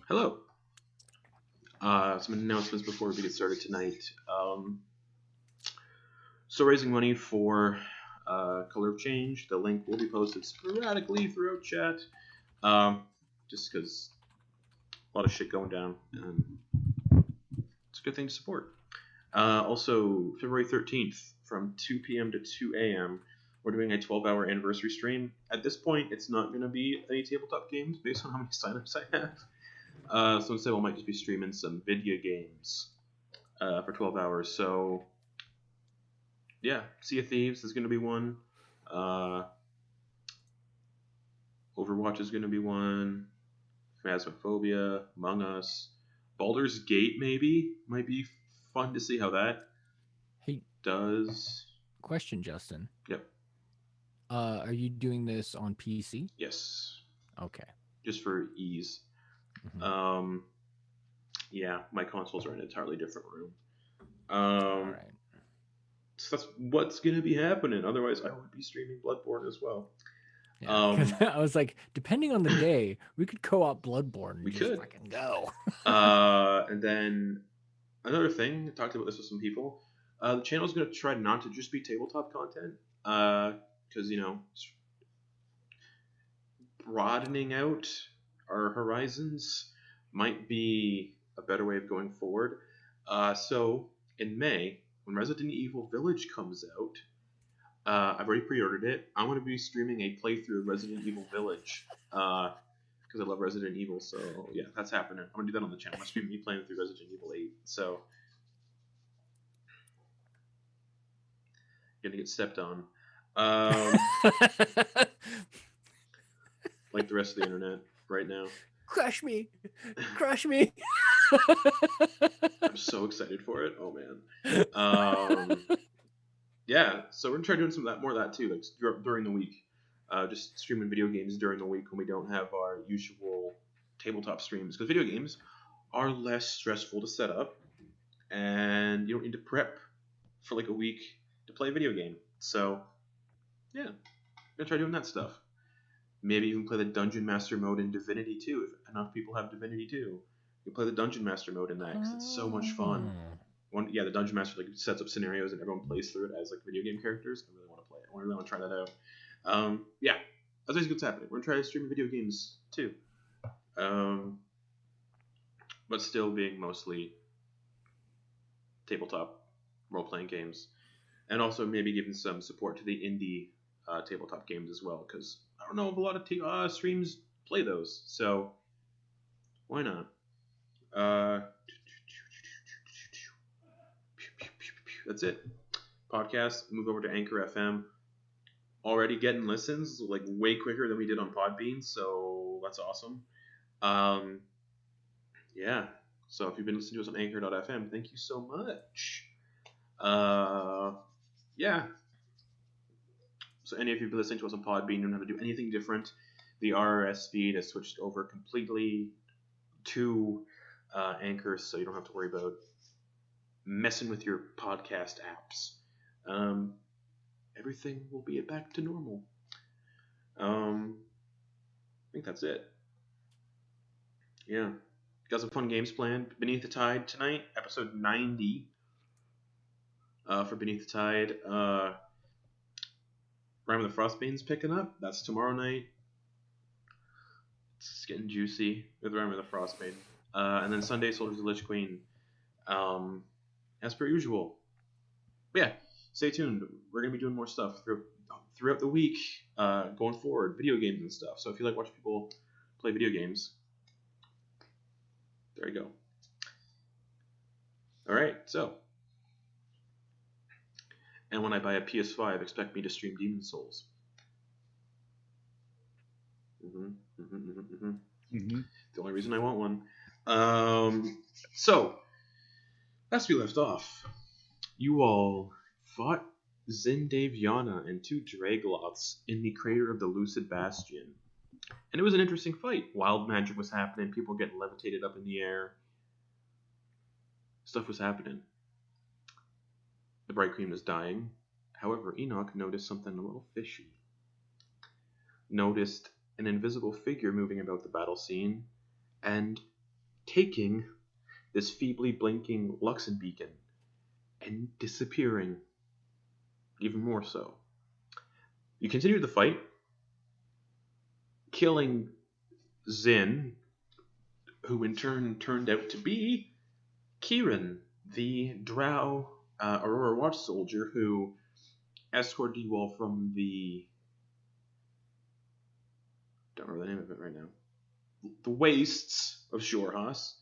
Hello. Some announcements before we get started tonight. Still raising money for Color of Change. The link will be posted sporadically throughout chat, just because a lot of shit going down, and it's a good thing to support. Also, February 13th from 2 p.m. to 2 a.m., we're doing a 12-hour anniversary stream. At this point, it's not going to be any tabletop games based on how many signups I have. So instead, we might just be streaming some video games for 12 hours. So, yeah, Sea of Thieves is going to be one. Overwatch is going to be one. Phasmophobia, Among Us. Baldur's Gate, maybe? Might be fun to see how that does. Question, Justin. Yep. Are you doing this on PC? Yes. Okay. Just for ease. Mm-hmm. Yeah, my consoles are in an entirely different room. All right. So that's what's going to be happening. Otherwise, I would be streaming Bloodborne as well. Yeah, I was like, depending on the day, we could co-op Bloodborne. We just could. Fucking go. And then another thing, I talked about this with some people. The channel's going to try not to just be tabletop content. Because, broadening out our horizons might be a better way of going forward. So, in May, when Resident Evil Village comes out, I've already pre-ordered it. I'm going to be streaming a playthrough of Resident Evil Village, because I love Resident Evil, so yeah, that's happening. I'm going to do that on the channel. I'm going to stream me playing through Resident Evil 8, so... Gonna get stepped on. Like the rest of the internet right now. Crush me! Crush me! I'm so excited for it. Oh man. Yeah, so we're gonna try doing some of that, more of that too, like during the week. Just streaming video games during the week when we don't have our usual tabletop streams, because video games are less stressful to set up, and you don't need to prep for like a week to play a video game. So, yeah, I'm gonna try doing that stuff. Maybe even play the Dungeon Master mode in Divinity 2, if enough people have Divinity 2. You can play the Dungeon Master mode in that, because it's so much fun. The Dungeon Master like sets up scenarios and everyone plays through it as like video game characters. I really want to play it. I really want to try that out. Yeah, that's basically what's happening. We're gonna try to stream video games too, but still being mostly tabletop role-playing games, and also maybe giving some support to the indie tabletop games as well, because I don't know if a lot of streams play those, so why not? That's it. Podcast, move over to Anchor FM. Already getting listens, like way quicker than we did on Podbean, so that's awesome. Yeah, so if you've been listening to us on Anchor.fm, thank you so much. Yeah. So any of you been listening to us on Podbean, you don't have to do anything different. The RRS feed has switched over completely to Anchor, so you don't have to worry about messing with your podcast apps. Everything will be back to normal. I think that's it. Yeah. Got some fun games planned. Beneath the Tide tonight, episode 90 for Beneath the Tide. Rime of the Frostbane's picking up. That's tomorrow night. It's getting juicy with Rime of the Frostbane. And then Sunday, Soldiers of the Lich Queen. As per usual. But yeah, stay tuned. We're going to be doing more stuff throughout the week going forward. Video games and stuff. So if you like watching people play video games, there you go. Alright, so. And when I buy a PS5, expect me to stream Demon Souls. The only reason I want one. So, last we left off, you all fought Zyn Daev'yana and two Dragloths in the crater of the Lucid Bastion. And it was an interesting fight. Wild magic was happening, people getting levitated up in the air. Stuff was happening. The Bright Queen was dying. However, Enak noticed something a little fishy. Noticed an invisible figure moving about the battle scene, and taking this feebly blinking Luxon beacon and disappearing even more so. You continue the fight, killing Zyn, who in turn turned out to be Kieran, the Drow Aurora Watch soldier who escorted you all from the... don't remember the name of it right now. The wastes of Shorehas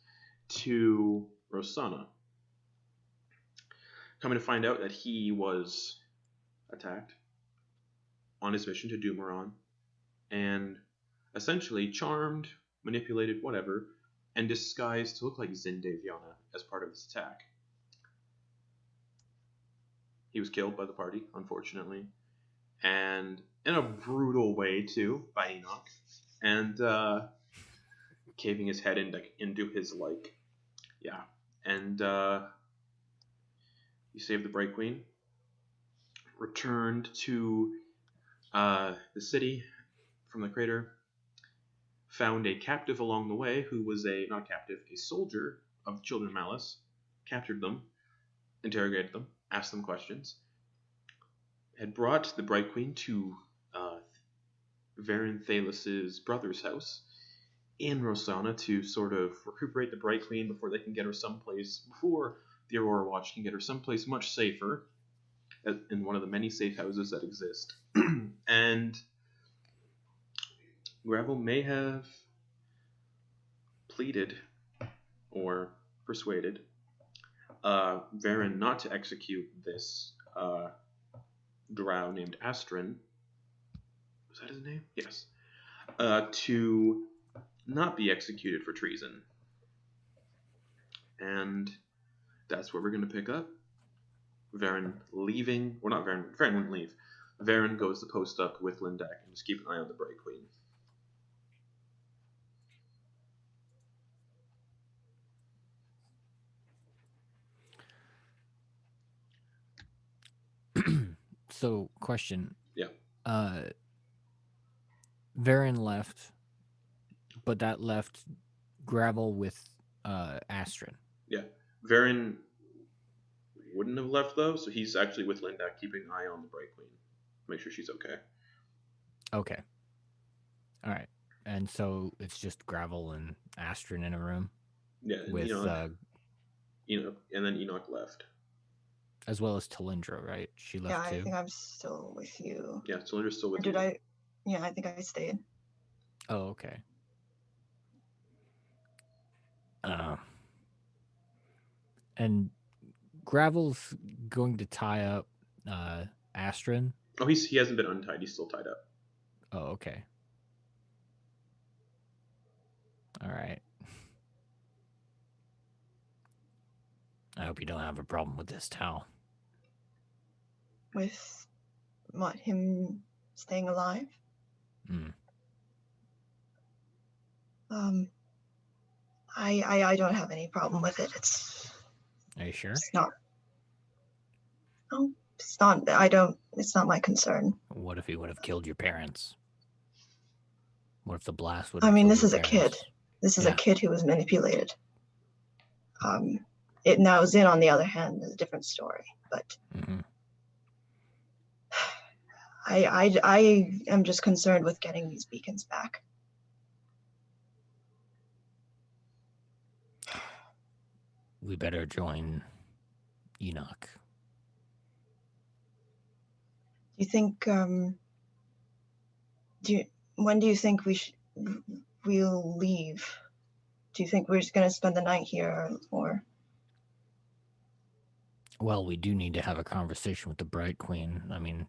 to Rosanna. Coming to find out that he was attacked on his mission to Dumaron and essentially charmed, manipulated, whatever, and disguised to look like Zyn Daev'yana as part of this attack. He was killed by the party, unfortunately, and in a brutal way too, by Enak, and caving his head into his and you saved the Bright Queen, returned to the city from the crater, found a captive along the way who was a soldier of Children of Malice, captured them, interrogated them, asked them questions, had brought the Bright Queen to Varen Thalus's brother's house in Rosanna to sort of recuperate the Bright Queen before they can get her someplace, before the Aurora Watch can get her someplace much safer in one of the many safe houses that exist. And Gravel may have pleaded or persuaded Varen not to execute this drow named Astrin. Was that his name? Yes. To not be executed for treason. And that's where we're going to pick up. Varen leaving. Well, not Varen. Varen wouldn't leave. Varen goes to post up with Lindak and just keep an eye on the Bright Queen. So, question. Yeah. Varen left, but that left Gravel with Astrin. Yeah. Varen wouldn't have left, though, so he's actually with Lindak keeping an eye on the Bright Queen. Make sure she's okay. Okay. All right. And so it's just Gravel and Astrin in a room? Yeah. With Enoch, and then Enoch left. As well as Talindra, right? She left too? Yeah, I think I'm still with you. Yeah, Talindra's still with you. you. I think I stayed. Oh, okay. And Gravel's going to tie up Astrin? Oh, he hasn't been untied. He's still tied up. Oh, okay. All right. I hope you don't have a problem with this towel. With what, him staying alive? I don't have any problem with it. Are you sure? It's not. No, it's not. It's not my concern. What if he would have killed your parents? What if the blast would? This is a kid. This is a kid who was manipulated. It now Zyn, on the other hand, is a different story. But I am just concerned with getting these beacons back. We better join Enak. Do you think? When do you think we'll leave? Do you think we're just going to spend the night here, or? Well, we do need to have a conversation with the Bright Queen. I mean,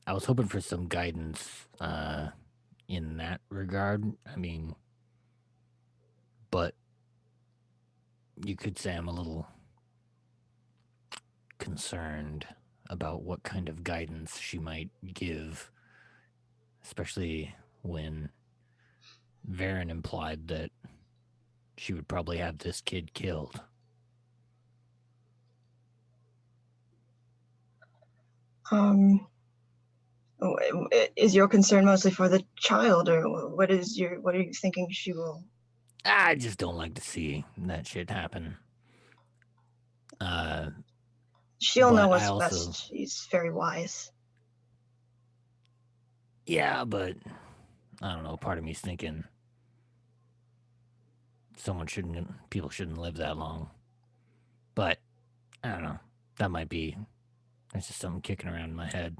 I was hoping for some guidance in that regard. I mean, but you could say I'm a little concerned about what kind of guidance she might give, especially when Varen implied that she would probably have this kid killed. Is your concern mostly for the child, or what are you thinking she will? I just don't like to see that shit happen. She'll know But what's I also, best. She's very wise. yeah, but I don't know. Part of me's thinking people shouldn't live that long. But I don't know. That might be. There's just something kicking around in my head.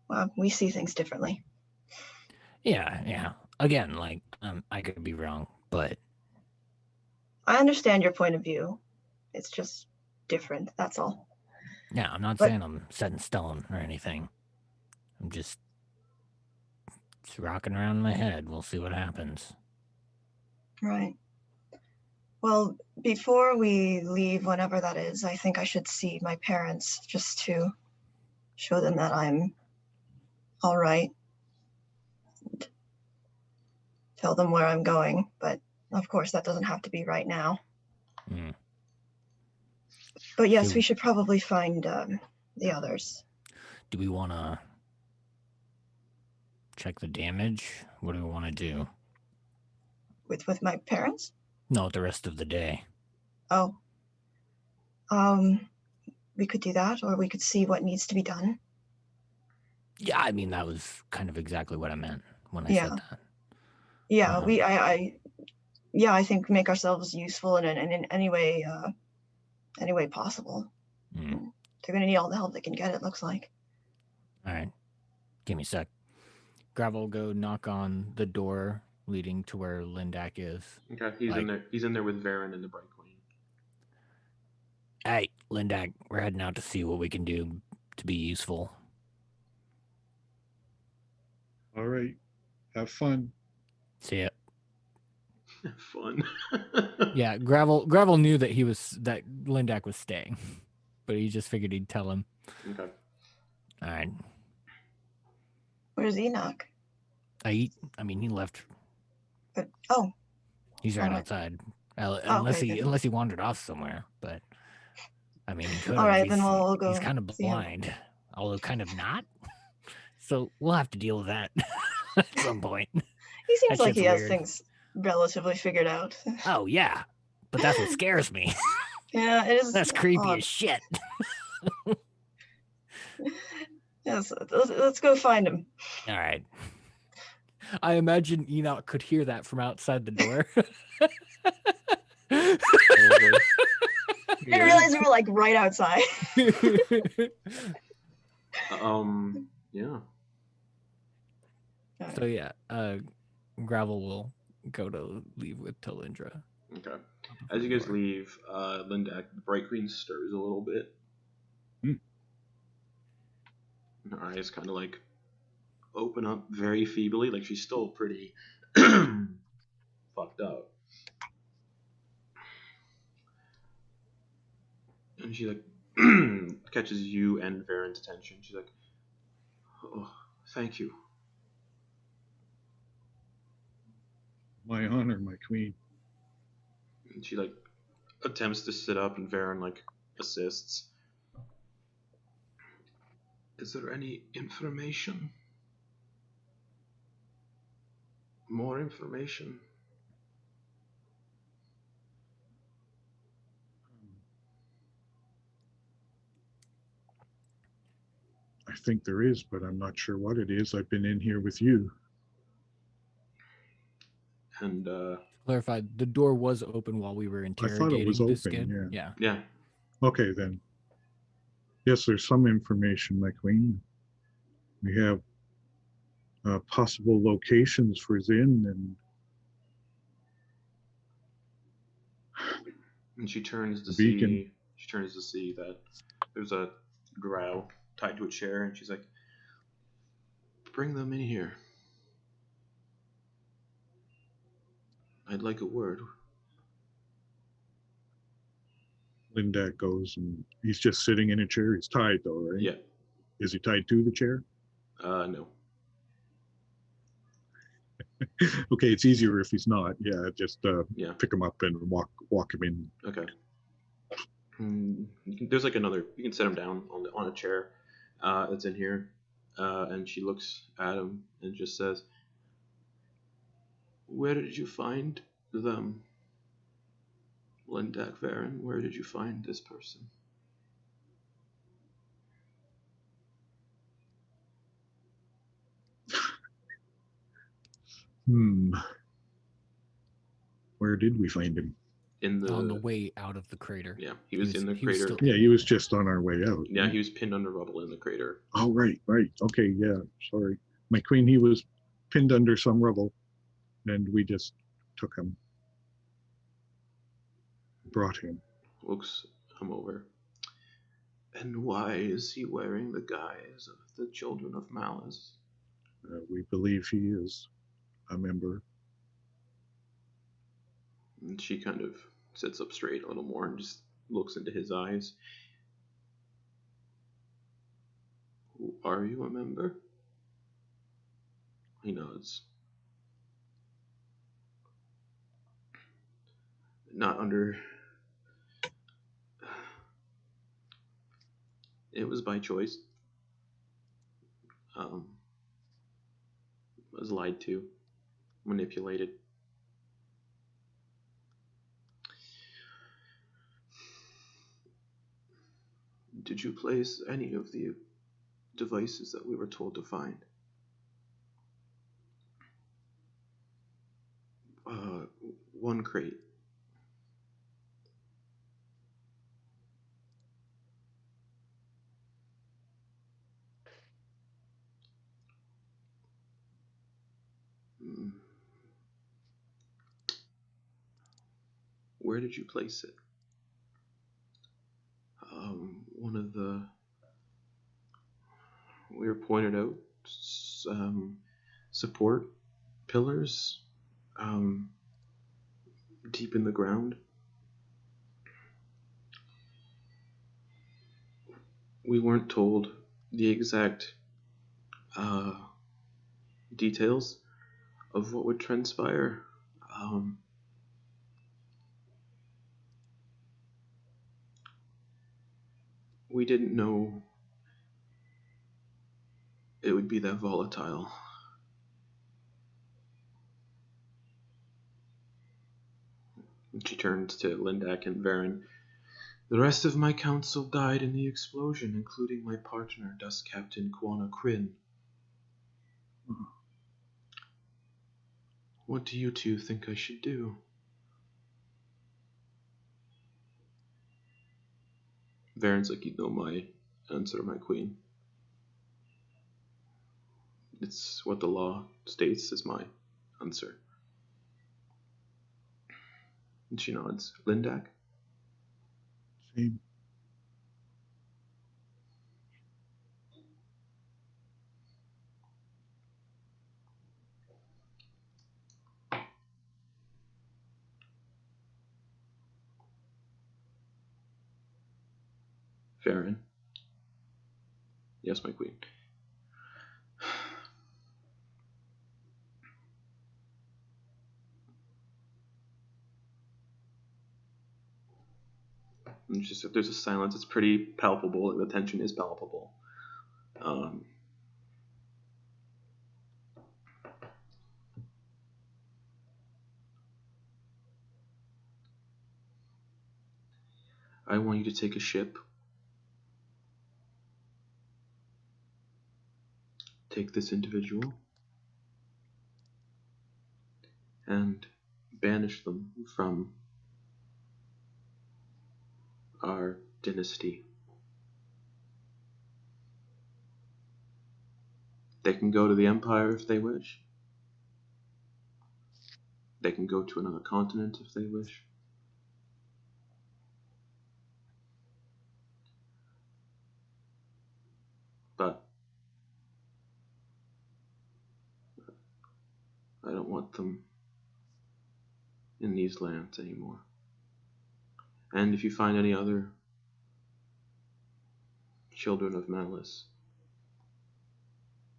Well, we see things differently. Yeah. Again, like I could be wrong, but I understand your point of view. It's just different. That's all. yeah, I'm not But- saying I'm set in stone or anything. I'm just it's rocking around in my head. We'll see what happens. Right. Well, before we leave, whenever that is, I think I should see my parents just to show them that I'm all right. And tell them where I'm going. But of course, that doesn't have to be right now. Mm. But yes, So- we should probably find the others. Do we want to check the damage? What do we want to do? With my parents? No, the rest of the day. Oh. We could do that, or we could see what needs to be done. Yeah, I mean that was kind of exactly what I meant when I Yeah. said that. Yeah, Uh-huh. I think make ourselves useful in any way possible. Mm. They're gonna need all the help they can get, it looks like. All right, give me a sec. Gravel will go knock on the door leading to where Lindak is. Okay, he's in there. He's in there with Varen and the Bright Queen. Hey, Lindak, we're heading out to see what we can do to be useful. All right. Have fun. See ya. Fun. Yeah, Gravel knew that Lindak was staying, but he just figured he'd tell him. Okay. All right. Where's Enak? I mean, he left. But He's right All right. outside, okay, unless he wandered off somewhere. But I mean, he could. all right, then we'll go. He's kind of see him. blind, although kind of not. So we'll have to deal with that at some point. He seems That like he shit's has weird. things relatively figured out. Oh yeah, but that's what scares me. Yeah, it is. That's creepy odd. as shit. Yes, let's go find him. All right. I imagine Enoch could hear that from outside the door. I realized we were like right outside. Yeah. So yeah, Gravel will go to leave with Talindra. Okay. As you guys leave, Lindak, the Bright Queen stirs a little bit. Hmm. And her eyes kind of like open up very feebly, like she's still pretty fucked up. And she like catches you and Varen's attention. She's like, "Oh, thank you." My honor, my queen. And she like attempts to sit up, and Varen like assists. Is there any information? More information? I think there is, but I'm not sure what it is. I've been in here with you. And Clarify, the door was open while we were I interrogating thought it was this open, kid. yeah. yeah, Okay, then. Yes, there's some information, my queen. We have possible locations for Zyn, and she turns to The beacon. see. She turns to see that there's a Drow tied to a chair, and she's like, "Bring them in here. I'd like a word." Lindak goes, and he's just sitting in a chair. He's tied, though, right? Yeah. Is he tied to the chair? No. Okay, it's easier if he's not. Yeah, just Yeah. pick him up and walk him in. Okay. There's like another. You can set him down on a chair that's in here, and she looks at him and just says, "Where did you find them. Lindak Varen, where did you find this person? Where did we find him? On the way out of the crater. Yeah, he was in the crater. Yeah, he was just on our way out. Yeah, he was pinned under rubble in the crater. Oh, right. Okay, yeah, sorry. My queen, he was pinned under some rubble, and we just took him. Brought him. Looks him over. And why is he wearing the guise of the Children of Malice? We believe he is a member. And she kind of sits up straight a little more and just looks into his eyes. Are you a member? He nods. Not under... It was by choice. Was lied to, manipulated. Did you place any of the devices that we were told to find? One crate. Where did you place it? One of the... We were pointed out support pillars deep in the ground. We weren't told the exact details of what would transpire. We didn't know it would be that volatile. And she turns to Lindak and Varen. The rest of my council died in the explosion, including my partner, Dust Captain Quana Kryn. What do you two think I should do? Varen's like, you know my answer, my queen. It's what the law states is my answer. And she nods. Lindak? Same. Varen? Yes, my queen. And just if there's a silence, it's pretty palpable. The tension is palpable. I want you to take a ship. Take this individual. And banish them from our dynasty. They can go to the Empire if they wish. They can go to another continent if they wish. But I don't want them in these lands anymore. And if you find any other Children of Malice,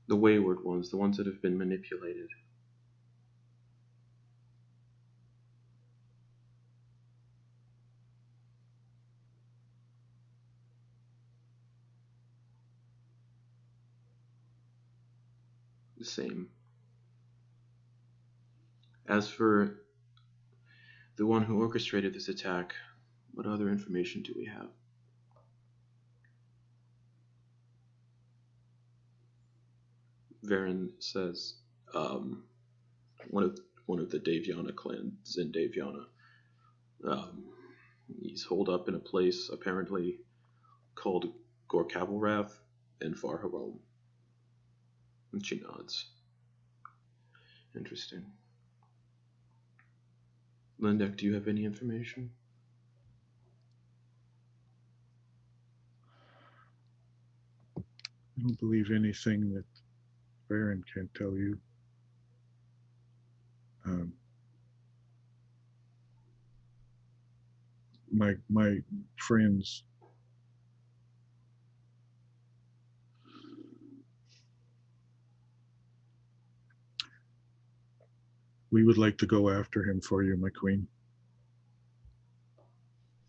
the wayward ones, the ones that have been manipulated, the same. As for The one who orchestrated this attack, what other information do we have? Varen says, one of the Daev'yana clan, Zyn Daev'yana. He's holed up in a place apparently called Gorkabalrath and Far Hharom. And she nods. Interesting. Lindak, do you have any information? I don't believe anything that Baron can't tell you. My friends, we would like to go after him for you, my queen.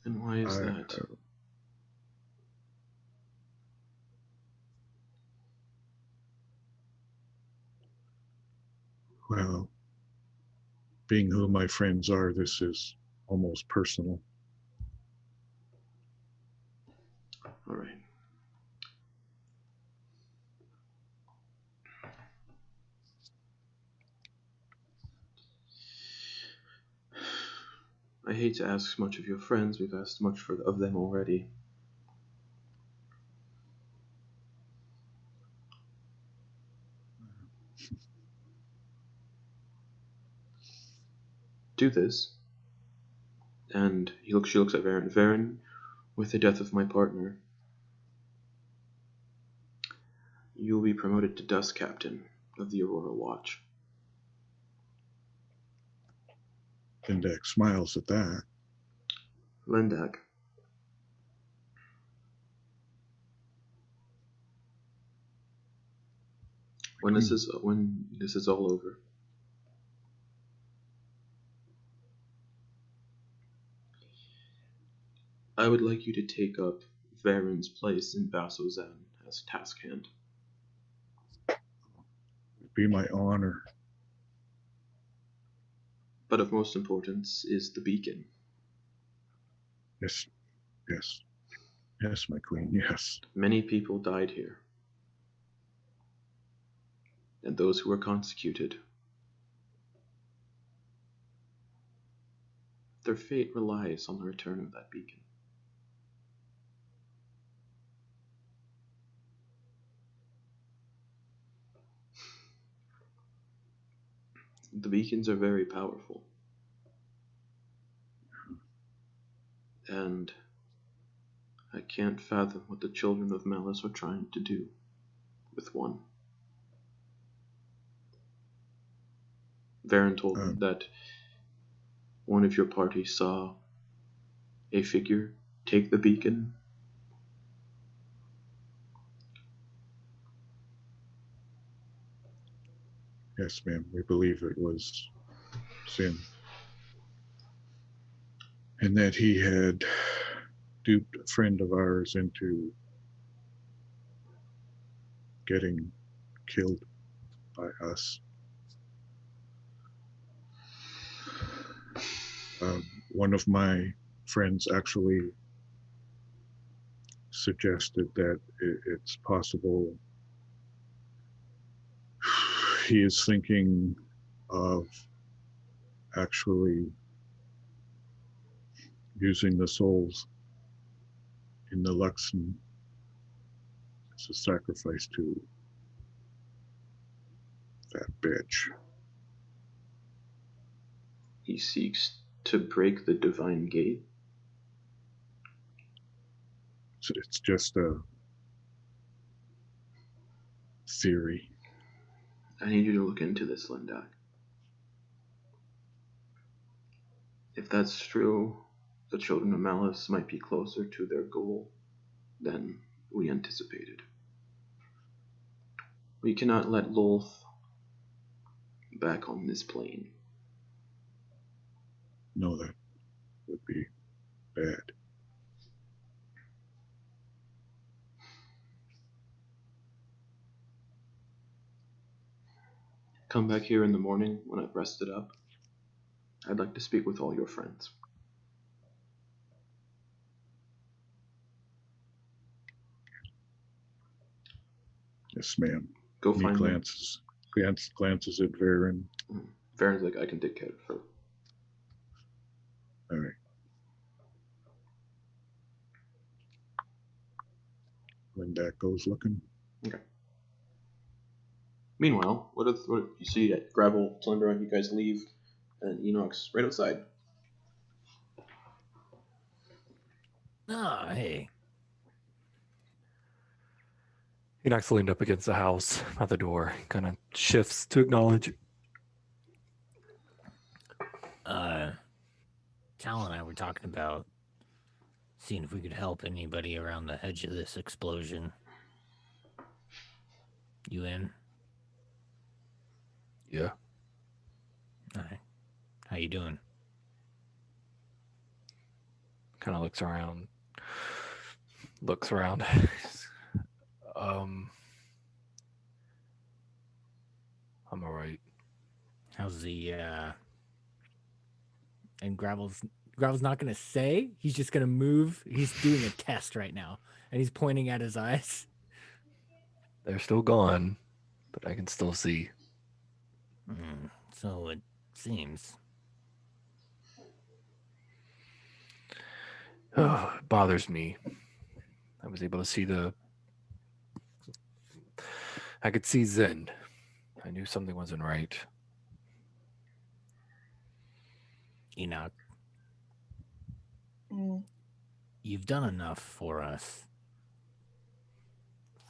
And why is that? Well, being who my friends are, this is almost personal. All right. I hate to ask much of your friends. We've asked much of them already. Do this. And she looks at Varen. Varen, with the death of my partner, you will be promoted to Dust Captain of the Aurora Watch. Lindak smiles at that. Lindak. When this is all over, I would like you to take up Varen's place in Vaso Zan as task hand. It'd be my honor. But of most importance is the beacon. Yes, yes, yes, my queen, yes. Many people died here. And those who were consecuted, their fate relies on the return of that beacon. The beacons are very powerful. And I can't fathom what the Children of Malice are trying to do with one. Varen told me that one of your party saw a figure take the beacon. Yes, ma'am, we believe it was Zyn. And that he had duped a friend of ours into getting killed by us. One of my friends actually suggested that it's possible he is thinking of actually using the souls in the Luxon as a sacrifice to that bitch. He seeks to break the divine gate. So it's just a theory. I need you to look into this, Lindak. If that's true, the Children of Malice might be closer to their goal than we anticipated. We cannot let Lolth back on this plane. No, that would be bad. Come back here in the morning when I've rested up, I'd like to speak with all your friends. Yes, ma'am. Go He find them. glances at Varen. Varen's like, I can take care of her. All right. Lindak goes looking. Okay. Meanwhile, what you see at Gravel, Talindra, you guys leave, and Enok's right outside. Oh, hey. Enak's leaned up against the house at the door, kind of shifts to acknowledge. Tal and I were talking about seeing if we could help anybody around the edge of this explosion. You in? Yeah. All right. How you doing? Kind of looks around. I'm all right. How's the and Gravel's not gonna say, he's just gonna move. He's doing a test right now, and he's pointing at his eyes. They're still gone, but I can still see. So it seems. Oh, it bothers me. I was able to see I could see Zyn. I knew something wasn't right. Enak, Mm, you've done enough for us,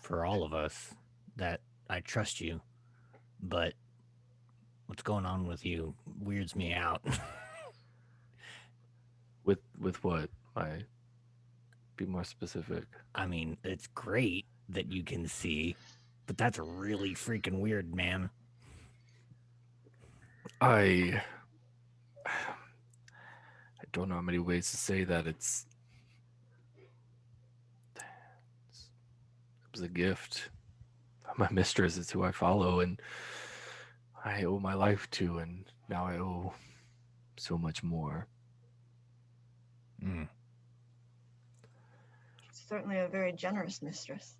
for all of us, that I trust you, but what's going on with you weirds me out. With what? Be more specific. I mean, it's great that you can see, but that's really freaking weird, man. I don't know how many ways to say that. It was a gift. My mistress is who I follow, and I owe my life to, and now I owe so much more. certainly a very generous mistress.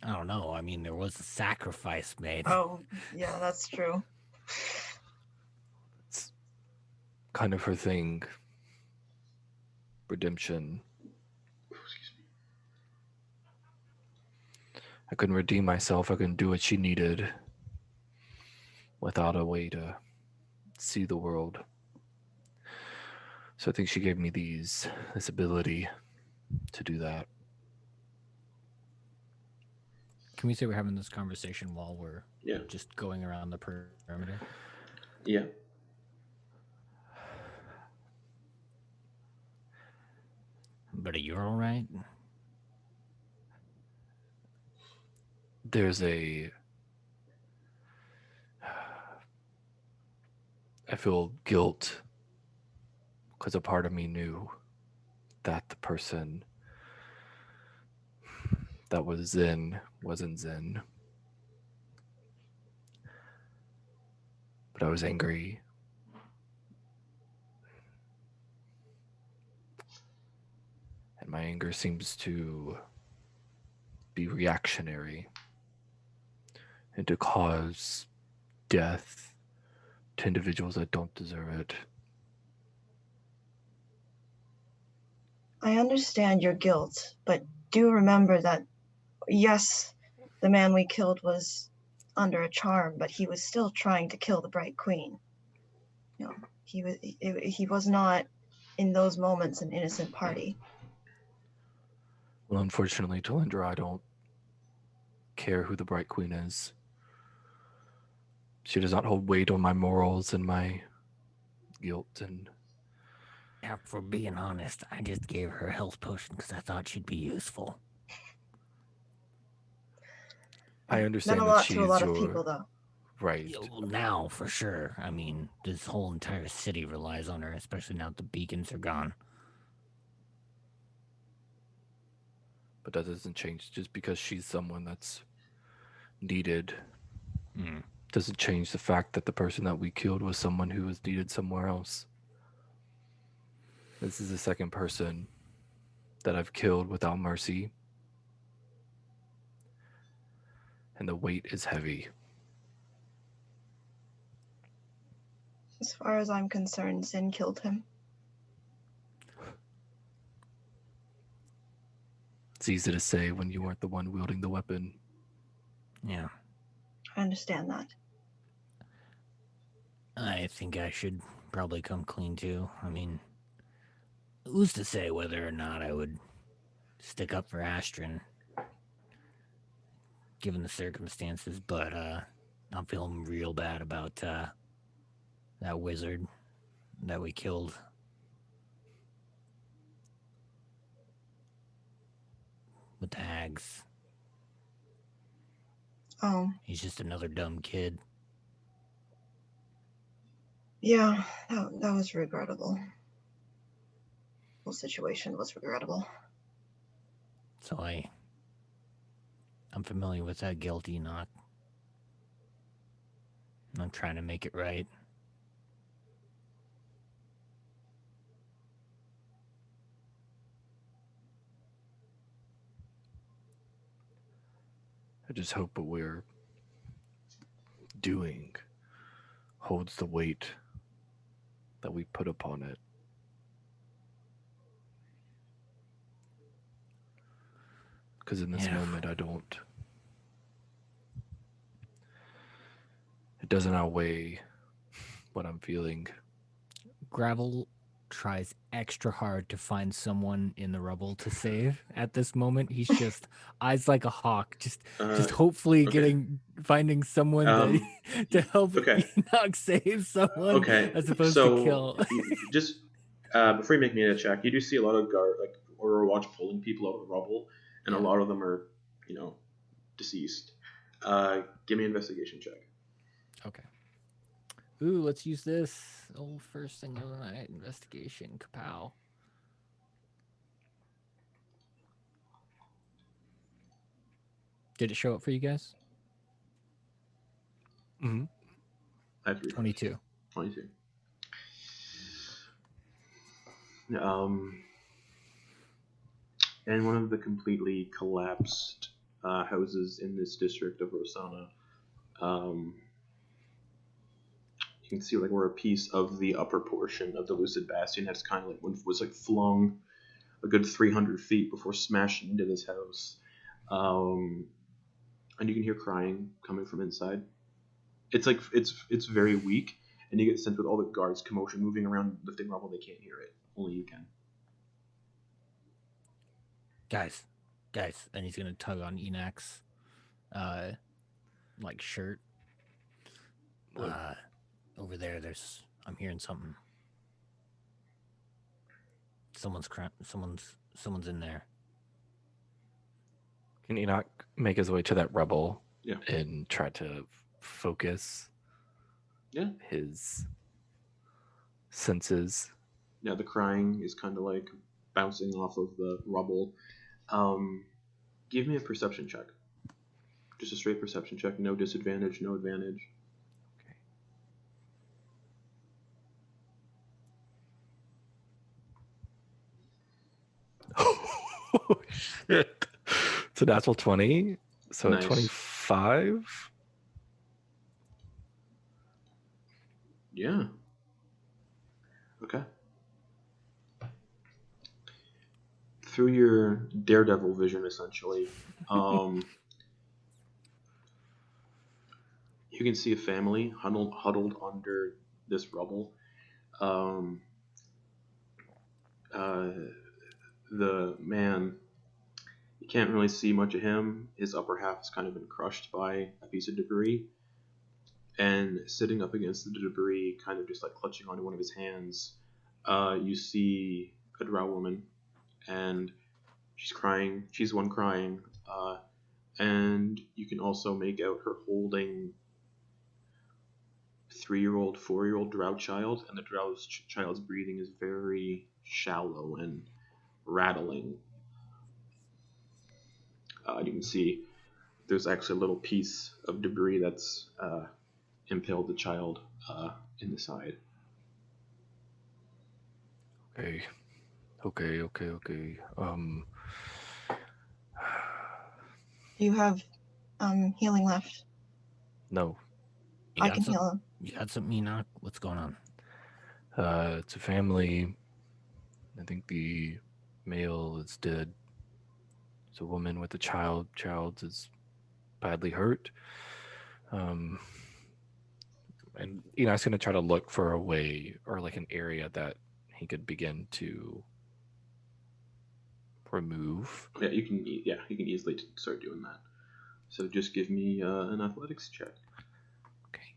I don't know. I mean, there was a sacrifice made. Oh, yeah, that's true. It's kind of her thing. Redemption. Excuse me. I couldn't redeem myself. I couldn't do what she needed without a way to see the world. So I think she gave me this ability to do that. Can we say we're having this conversation while we're just going around the perimeter? Yeah. But you're all right? There's I feel guilt because a part of me knew that the person that was Zyn wasn't Zyn. But I was angry. And my anger seems to be reactionary and to cause death to individuals that don't deserve it. I understand your guilt, but do remember that, yes, the man we killed was under a charm, but he was still trying to kill the Bright Queen. You know, he was not in those moments an innocent party. Well, unfortunately, Talindra, I don't care who the Bright Queen is. She does not hold weight on my morals and my guilt. And yeah, for being honest, I just gave her a health potion because I thought she'd be useful. I understand Meant a that lot she's to a lot of people, though. Right. Yeah, well, now, for sure. I mean, this whole entire city relies on her, especially now that the beacons are gone. But that doesn't change just because she's someone that's needed doesn't change the fact that the person that we killed was someone who was needed somewhere else. This is the second person that I've killed without mercy. And the weight is heavy. As far as I'm concerned, Zyn killed him. It's easy to say when you weren't the one wielding the weapon. Yeah. I understand that. I think I should probably come clean too. I mean, who's to say whether or not I would stick up for Astrid, given the circumstances, but I'm feeling real bad about that wizard that we killed. With the hags. Oh. He's just another dumb kid. Yeah, that was regrettable. The whole situation was regrettable. So I'm familiar with that guilt, Enak. I'm trying to make it right. I just hope what we're doing holds the weight that we put upon it. Because in this moment, it doesn't outweigh what I'm feeling. Gravel tries extra hard to find someone in the rubble to save at this moment. He's just eyes like a hawk, just hopefully finding someone to help Enak save someone as opposed to kill. Just before you make me a check, you do see a lot of Overwatch pulling people out of the rubble, and a lot of them are, deceased. Give me an investigation check. Okay. Ooh, let's use this old first thing of the night investigation. Kapow. Did it show up for you guys? Mm-hmm. I have 22. 22. And one of the completely collapsed houses in this district of Rosanna, you can see where a piece of the upper portion of the Lucid Bastion has kind of was flung a good 300 feet before smashing into this house. And you can hear crying coming from inside. It's it's very weak, and you get the sense with all the guards commotion moving around lifting rubble, they can't hear it. Only you can. Guys, and he's gonna tug on Enak's shirt. Over there, I'm hearing something. Someone's crying. Someone's in there. Can Enak make his way to that rubble? Yeah. And try to focus. Yeah. His senses. Yeah, the crying is kind of bouncing off of the rubble. Give me a perception check. Just a straight perception check. No disadvantage, no advantage. Oh, shit. It's a natural 20. So nice. 25. Yeah. Okay. Through your daredevil vision, essentially, you can see a family huddled under this rubble. The man, you can't really see much of him. His upper half has kind of been crushed by a piece of debris. And sitting up against the debris, kind of just clutching onto one of his hands, you see a drow woman, and she's crying. She's the one crying. And you can also make out her holding 3-year-old, 4-year-old drow child, and the drow child's breathing is very shallow and rattling. You can see there's actually a little piece of debris that's impaled the child in the side. Okay. Do you have healing left? No. I can heal him. You got something, Enak? What's going on? It's a family. I think the male is dead. It's a woman with a child. Child is badly hurt. And Enak's going to try to look for a way or like an area that he could begin to remove. Yeah, you can easily start doing that. So just give me an athletics check. Okay.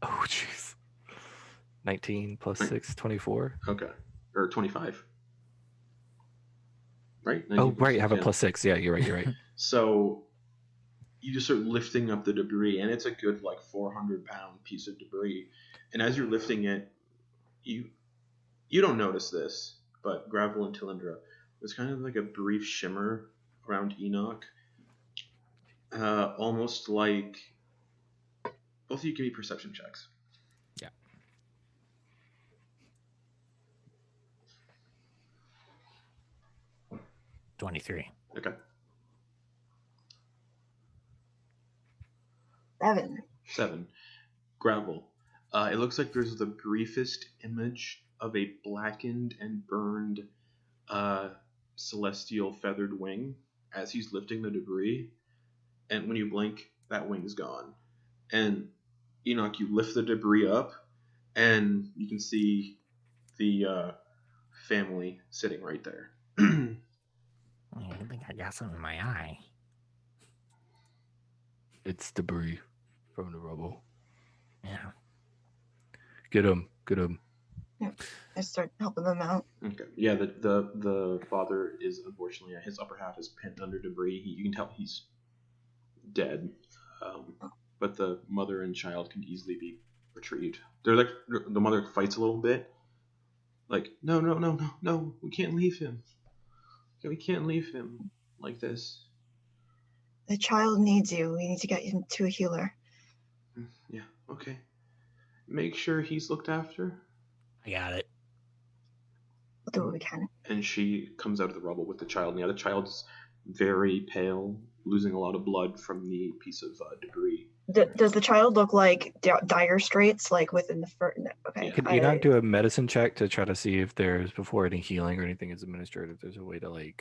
Oh, jeez. 19 plus 6, 24. Okay. Or 25. Right? Oh, right. I 6, have a plus 6. Yeah, you're right. So you just start lifting up the debris, and it's a good, 400-pound piece of debris. And as you're lifting it, you don't notice this, but Gravel and Talindra, there's kind of like a brief shimmer around Enak. Almost like... Both of you give me perception checks. Yeah. $23. Okay. 7. Gravel. It looks like there's the briefest image of a blackened and burned celestial feathered wing as he's lifting the debris. And when you blink, that wing's gone. And Enak, you lift the debris up, and you can see the family sitting right there. I think I got something in my eye. It's debris from the rubble. Yeah. Get him. Yep. I start helping them out. Okay. Yeah, the father is unfortunately his upper half is pinned under debris. You can tell he's dead. But the mother and child can easily be retrieved. They're like the mother fights a little bit. Like, no, we can't leave him. We can't leave him like this. The child needs you. We need to get him to a healer. Yeah, okay. Make sure he's looked after. I got it. We'll do what we can. And she comes out of the rubble with the child. And the other child's very pale, losing a lot of blood from the piece of debris. Does the child look like dire straits, like within the first? Okay. Yeah. Can Enak do a medicine check to try to see if there's, before any healing or anything is administered, if there's a way to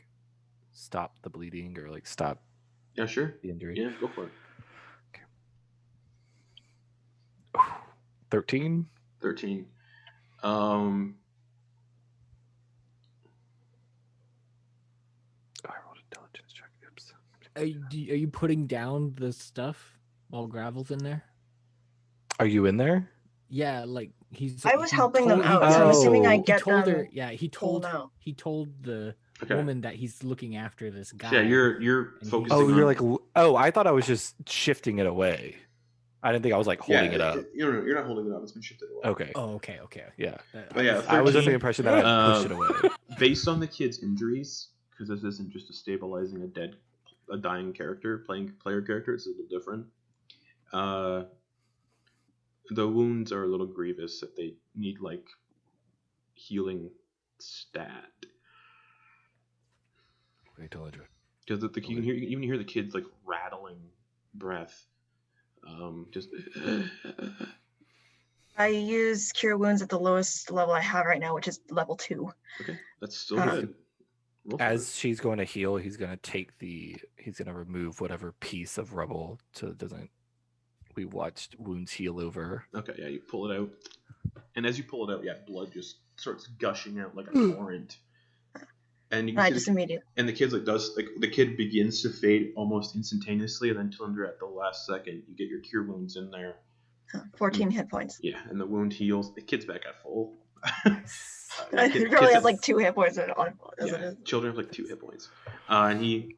stop the bleeding or stop Yeah, sure. the injury? Yeah, go for it. Okay. 13. 13. I rolled intelligence check. Oops. Are you putting down the stuff while Gravel's in there? Are you in there? Yeah, he's. I was he helping them told- out, so I'm assuming I Oh. get He told them. her. Yeah, he pulled told. out. He told the Okay. woman that he's looking after this guy. Yeah, you're And focusing Oh, on... you're I thought I was just shifting it away. I didn't think I was holding it up. You're not holding it up. It's been shifted away. Okay. Oh, okay. Yeah. But yeah, I was 13, under the impression that I pushed it away. Based on the kid's injuries, because this isn't just a stabilizing a dying character, player character, it's a little different. The wounds are a little grievous that they need healing stat. Okay, Talindra. Because you can hear the kids rattling breath. Just I use cure wounds at the lowest level I have right now, which is level 2. okay, that's still good. Roll for it. As she's going to heal, he's going to remove whatever piece of rubble so it doesn't. We watched wounds heal over. Okay, yeah, you pull it out, and as you pull it out, blood just starts gushing out like a torrent. And you can I see just immediately. and the kid the kid begins to fade almost instantaneously, and then Talindra at the last second, you get your cure wounds in there. 14 hit points. Yeah, and the wound heals. The kid's back at full. He probably has 2 hit points as it is. Children have 2 hit points, and he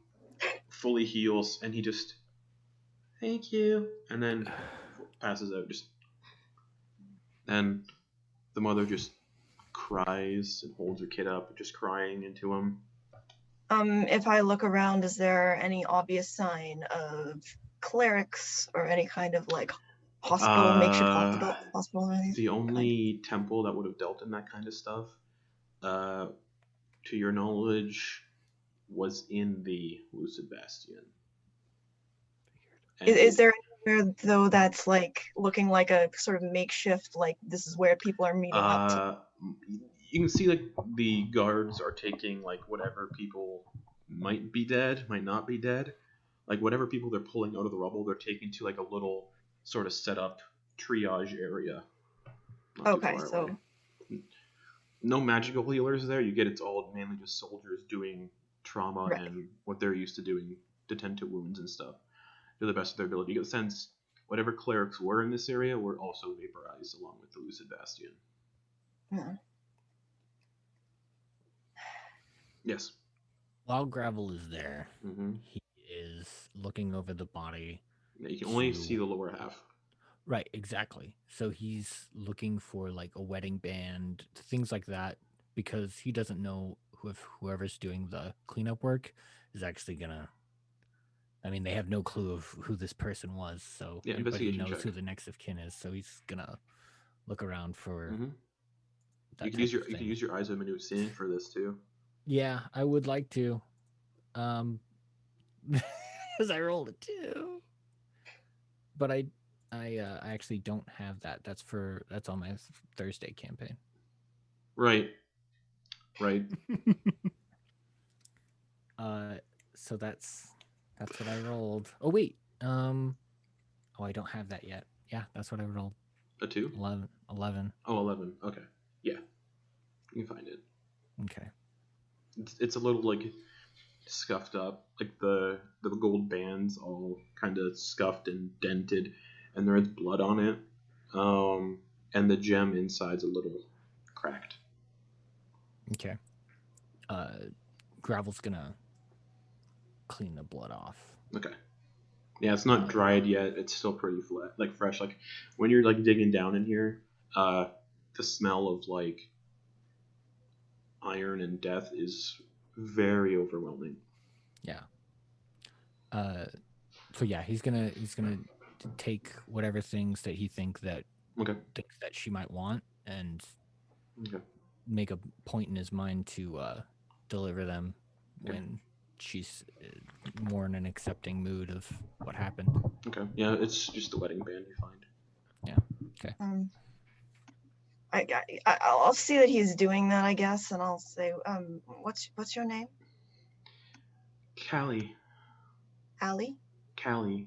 fully heals, and he just thank you, and then passes out. And the mother just cries and holds her kid up, just crying into him. If I look around, is there any obvious sign of clerics or any kind of like hospital, makeshift hospital or anything? The only temple that would have dealt in that kind of stuff, to your knowledge, was in the Lucid Bastion. Is there anywhere though that's like looking like a sort of makeshift, like this is where people are meeting up? You can see like the guards are taking like whatever people might be dead, might not be dead, like whatever people they're pulling out of the rubble, they're taking to like a little sort of set up triage area. Okay, so no magical healers there. You get it's all mainly just soldiers doing trauma and what they're used to doing to tend to wounds and stuff to the best of their ability. You get the sense whatever clerics were in this area were also vaporized along with the Lucid Bastion. Yeah. Yes. While Gravel is there, Mm-hmm. he is looking over the body. Yeah, you can only see the lower half. Right, exactly. So he's looking for like a wedding band, things like that, because he doesn't know if whoever's doing the cleanup work is actually gonna. I mean, they have no clue of who this person was, so yeah, but he knows check. who the next of kin is, so he's gonna look around for. Mm-hmm. That you can use your eyes of minute seeing for this too. Yeah, I would like to, because I rolled a 2, but I actually don't have that. That's on my Thursday campaign. Right. So that's what I rolled. Oh wait, I don't have that yet. Yeah, that's what I rolled. A 2? 11. Oh, 11. Okay. Yeah. You can find it. Okay. It's a little like scuffed up, like the gold bands all kind of scuffed and dented, and there is blood on it, and the gem inside's a little cracked. Okay. Gravel's gonna clean the blood off. Okay. Yeah, it's not dried yet. It's still pretty flat, like fresh. Like when you're like digging down in here, the smell of like iron and death is very overwhelming. Yeah. So yeah, he's gonna take whatever things that he thinks that she might want and make a point in his mind to deliver them when she's more in an accepting mood of what happened. Okay. Yeah, it's just the wedding band you find. Yeah. Okay. I'll see that he's doing that, I guess, and I'll say, what's your name? Callie. Allie? Callie.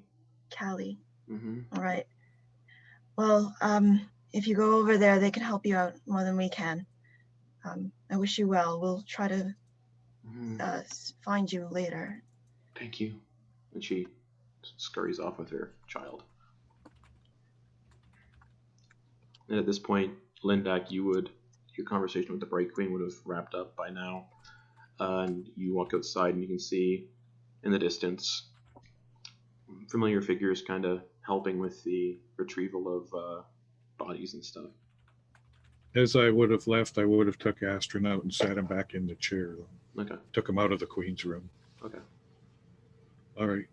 Mm-hmm. All right. Well, if you go over there, they can help you out more than we can. I wish you well. We'll try to find you later. Thank you. And she scurries off with her child. And at this point, Lindak, your conversation with the Bright Queen would have wrapped up by now. And you walk outside and you can see in the distance familiar figures kind of helping with the retrieval of bodies and stuff. As I would have left, I would have took Astron out and sat him back in the chair. Okay. Took him out of the Queen's room. Okay. All right.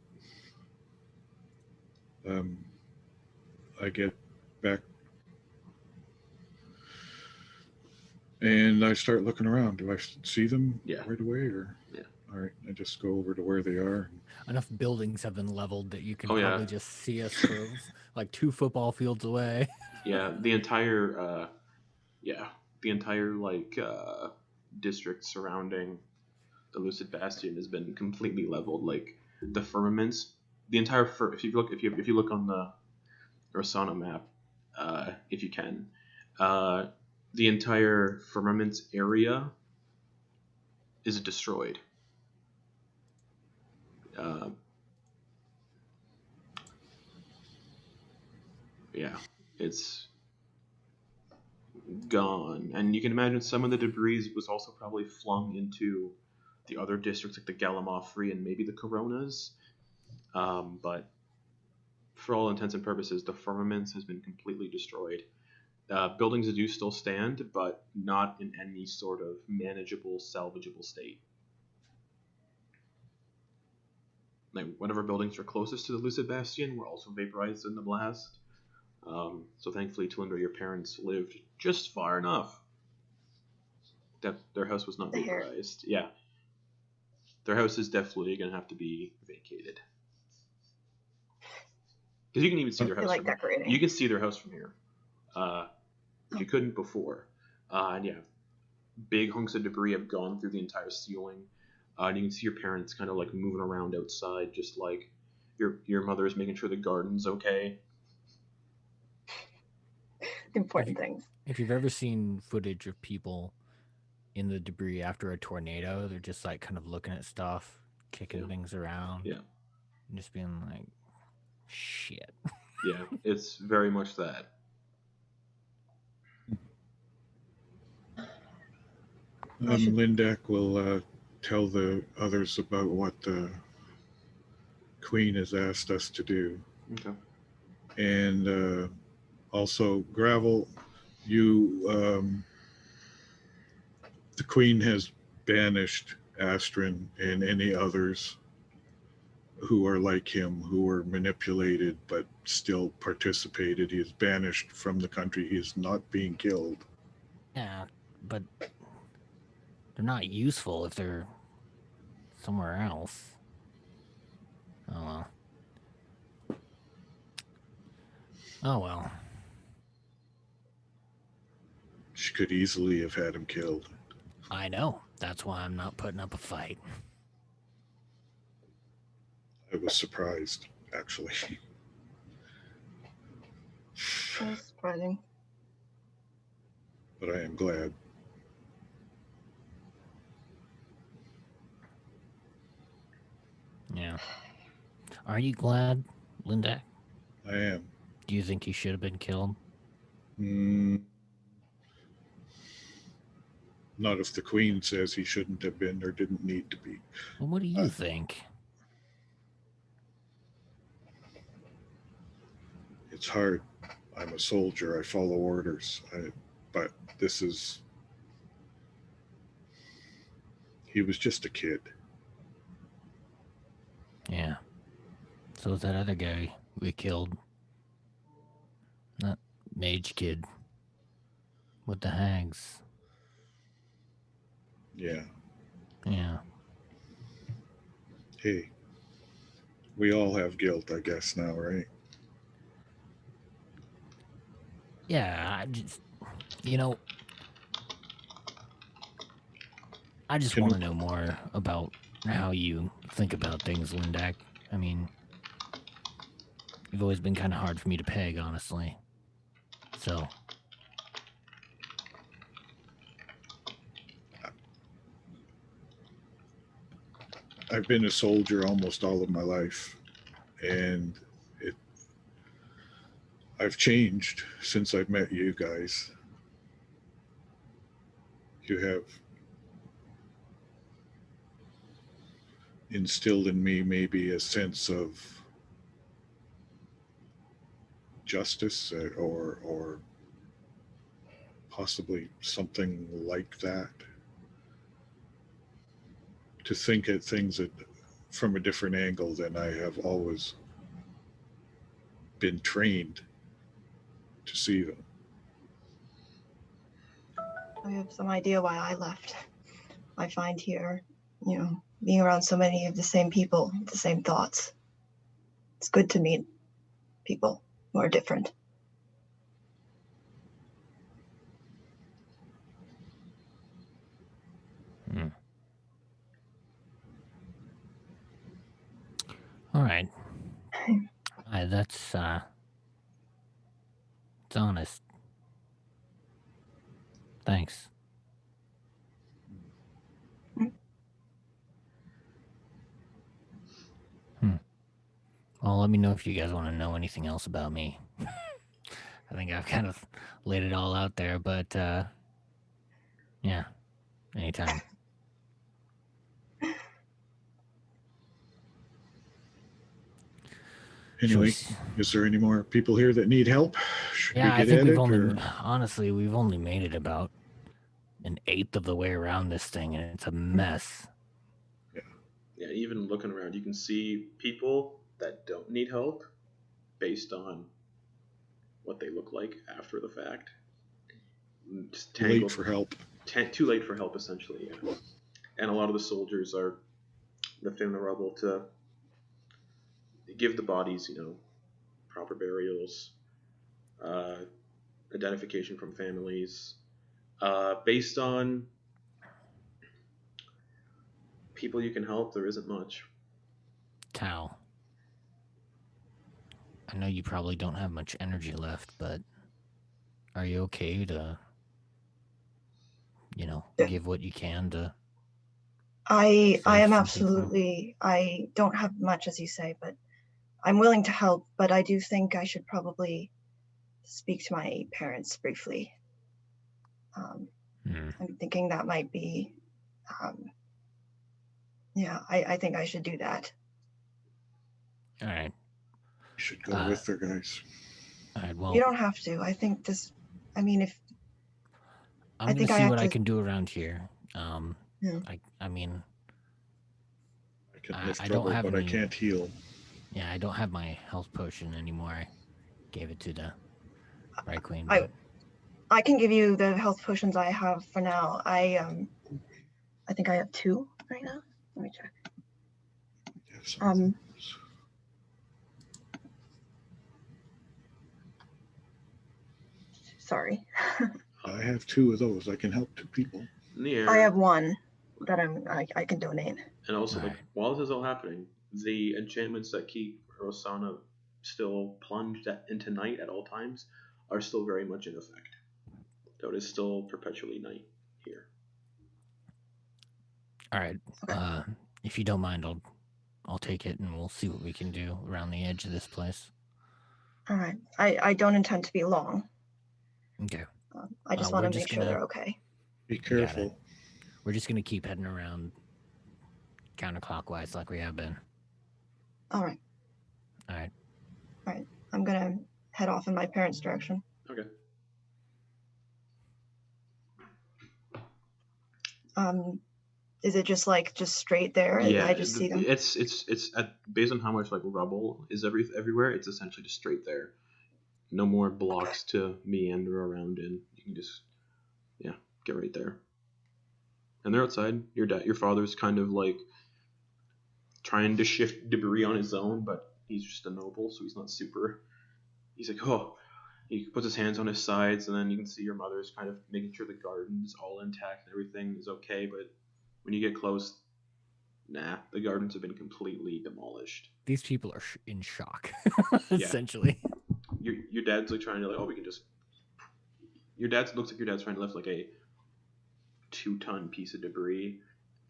I get back and I start looking around. Do I see them right away, or? Yeah. All right. I just go over to where they are. Enough buildings have been leveled that you can probably just see us from like 2 football fields away. Yeah, the entire district surrounding the Lucid Bastion has been completely leveled. Like the firmaments, the entire if you look on the Rossana map, if you can, the entire firmaments area is destroyed. It's gone, and you can imagine some of the debris was also probably flung into the other districts like the Gallimofree and maybe the Coronas, but for all intents and purposes the firmaments has been completely destroyed. Buildings do still stand, but not in any sort of manageable, salvageable state. like whatever buildings are closest to the Lucid Bastion were also vaporized in the blast. So thankfully, Talindra, your parents lived just far enough that their house was not vaporized. Yeah, their house is definitely gonna have to be vacated because you can even see their house. Like decorating. You can see their house from here, if you couldn't before. And yeah, big hunks of debris have gone through the entire ceiling. And you can see your parents kind of like moving around outside, just like your mother is making sure the garden's okay. Important things. If you've ever seen footage of people in the debris after a tornado, they're just like kind of looking at stuff, kicking things around. Yeah. And just being like, shit. Yeah, it's very much that. Lindak will tell the others about what the Queen has asked us to do. Okay. And also, Gravel, you, the Queen has banished Astrin and any others who are like him, who were manipulated but still participated. He is banished from the country. He is not being killed. Yeah, but they're not useful if they're somewhere else. Oh well. Oh well. She could easily have had him killed. I know. That's why I'm not putting up a fight. I was surprised, actually. That's surprising. But I am glad. Yeah. Are you glad, Lindak? I am. Do you think he should have been killed? Not if the Queen says he shouldn't have been or didn't need to be. Well, what do you think? It's hard. I'm a soldier. I follow orders. But this is... He was just a kid. Yeah. So is that other guy we killed. That mage kid with the hags. Yeah. Yeah. Hey, we all have guilt, I guess, now, right? Yeah, I just, I just want to know more about how you think about things, Lindak. I mean, you've always been kind of hard for me to peg, honestly. So. I've been a soldier almost all of my life, and I've changed since I've met you guys. You have instilled in me maybe a sense of justice or possibly something like that. To think at things from a different angle than I have always been trained to see them. I have some idea why I left. I find here, being around so many of the same people, the same thoughts. It's good to meet people who are different. All right. That's it's honest. Thanks. Well, let me know if you guys want to know anything else about me. I think I've kind of laid it all out there, but yeah, anytime. Anyway, is there any more people here that need help? Yeah, I think honestly, we've only made it about 1/8 of the way around this thing, and it's a mess. Yeah, And even looking around, you can see people that don't need help based on what they look like after the fact. Just Late tangled, for help. too late for help, essentially. Yeah. And a lot of the soldiers are lifting the rubble to give the bodies, proper burials, identification from families, based on people you can help. There isn't much. Tao, I know you probably don't have much energy left, but are you okay to, Yeah. give what you can to? I Save am some absolutely. I don't have much, as you say, but I'm willing to help. But I do think I should probably speak to my parents briefly. I'm thinking that might be. I think I should do that. All right. You should go with her, guys. All right. Well, You don't have to. I think this. I mean, if I'm I gonna think I see have what I to- can do around here. Yeah. I mean, I can I lift don't rubble, have but I any- can't heal. yeah, I don't have my health potion anymore. I gave it to the Bright Queen. I- but- I can give you the health potions I have for now. I think I have 2 right now. Let me check. Yes. Sorry. I have 2 of those. I can help 2 people. In the air. I have 1 that I can donate. And also, Alright. while this is all happening, the enchantments that keep Rosana still plunged into night at all times are still very much in effect. So it is still perpetually night here. All right. Okay. If you don't mind, I'll take it and we'll see what we can do around the edge of this place. All right. I don't intend to be long. Okay. I just we're want to just make sure gonna- they're okay. Be careful. We're just gonna keep heading around counterclockwise like we have been. All right. All right. I'm gonna head off in my parents' direction. Okay. Is it just straight there? Yeah, I just see them. It's based on how much rubble is everywhere. It's essentially just straight there. No more blocks to meander around in. You can just get right there. And they're outside. Your father's kind of trying to shift debris on his own, but he's just a noble, so he's not super. He's like, oh. He puts his hands on his sides, and then you can see your mother's kind of making sure the garden's all intact and everything is okay. But when you get close, the gardens have been completely demolished. These people are in shock, essentially. Your dad's trying to we can just. Looks like your dad's trying to lift a 2-ton piece of debris,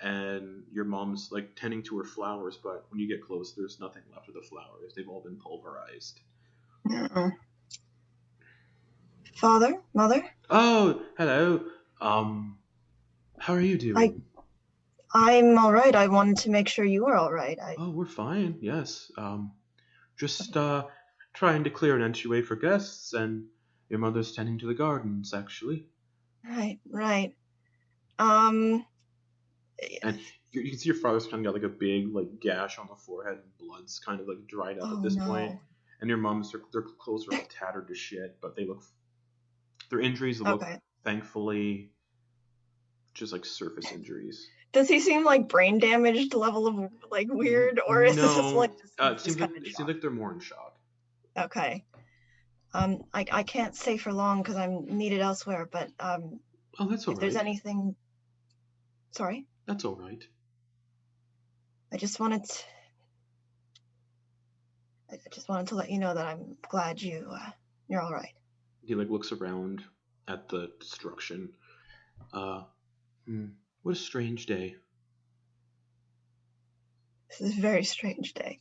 and your mom's tending to her flowers. But when you get close, there's nothing left of the flowers. They've all been pulverized. Uh-uh. Father, mother. Oh, hello. How are you doing? I'm all right. I wanted to make sure you were all right. Oh, we're fine. Yes. Just trying to clear an entryway for guests, and your mother's tending to the gardens, actually. Right. And you can see your father's kind of got a big gash on the forehead, and blood's kind of dried up at this point. And your mom's their clothes are all tattered to shit, but their injuries look thankfully just surface injuries. Does he seem brain damaged level of weird, or is this it seems like they're more in shock. Okay. I can't stay for long because I'm needed elsewhere, but oh, that's all if right. there's anything, sorry. That's all right. I just wanted to let you know that I'm glad you're all right. He looks around at the destruction. What a strange day. This is a very strange day.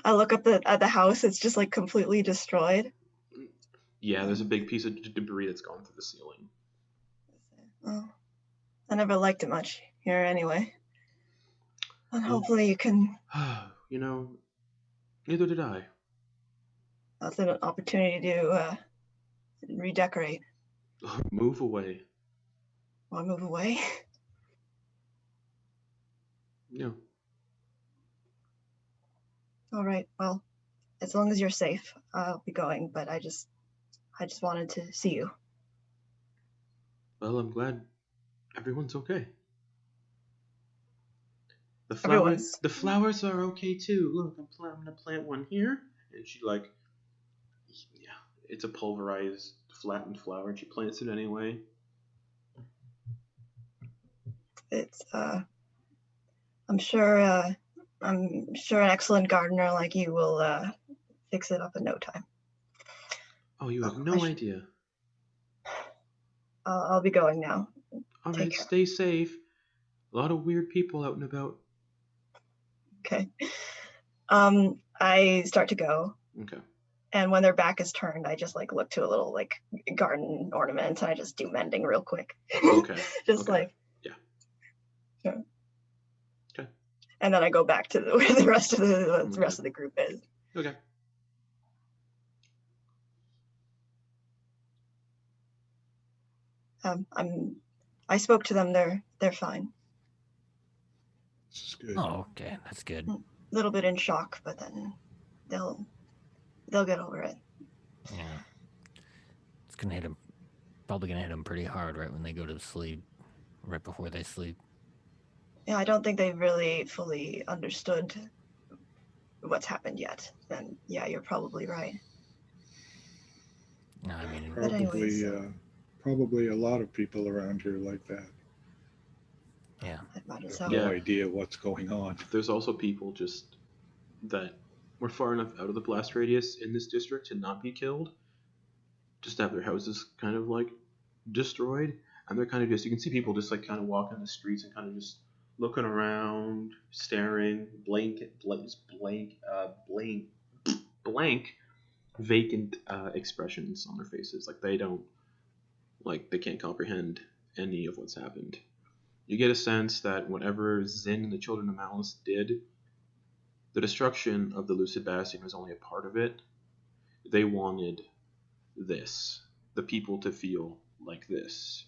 I look up at the house. It's just completely destroyed. Yeah, there's a big piece of debris that's gone through the ceiling. Well, I never liked it much here anyway. And hopefully you can. Neither did I. That's an opportunity to redecorate. Move away. Want to move away? Yeah. All right. Well, as long as you're safe, I'll be going. But I just wanted to see you. Well, I'm glad everyone's okay. Everyone's. The flowers are okay too. Look, I'm gonna plant one here, and she yeah, it's a pulverized, flattened flower, and she plants it anyway. It's I'm sure an excellent gardener like you will fix it up in no time. Oh, you have no idea. I'll be going now. All Take right, care. stay safe. A lot of weird people out and about. Okay. I start to go, Okay. and when their back is turned, I just like look to a little like garden ornament, and I just do mending real quick. Okay. Just okay. like. Yeah. Sure. Okay. And then I go back to where the rest of the group is. Okay. I spoke to them. They're fine. This is good. Oh, okay, that's good. A little bit in shock, but then they'll get over it. Yeah, it's gonna hit them. Probably gonna hit them pretty hard right when they go to sleep, right before they sleep. Yeah, I don't think they've really fully understood what's happened yet. And yeah, you're probably right. No, I mean, But anyways, Probably a lot of people around here like that. yeah. that might as Have well. no idea what's going on. There's also people just that were far enough out of the blast radius in this district to not be killed, just to have their houses kind of like destroyed, and they're kind of just, you can see people just like kind of walking the streets and kind of just looking around, staring, blank, vacant expressions on their faces, like they can't comprehend any of what's happened. You get a sense that whatever Zyn and the Children of Malice did, the destruction of the Lucid Bastion was only a part of it. They wanted this, the people to feel like this.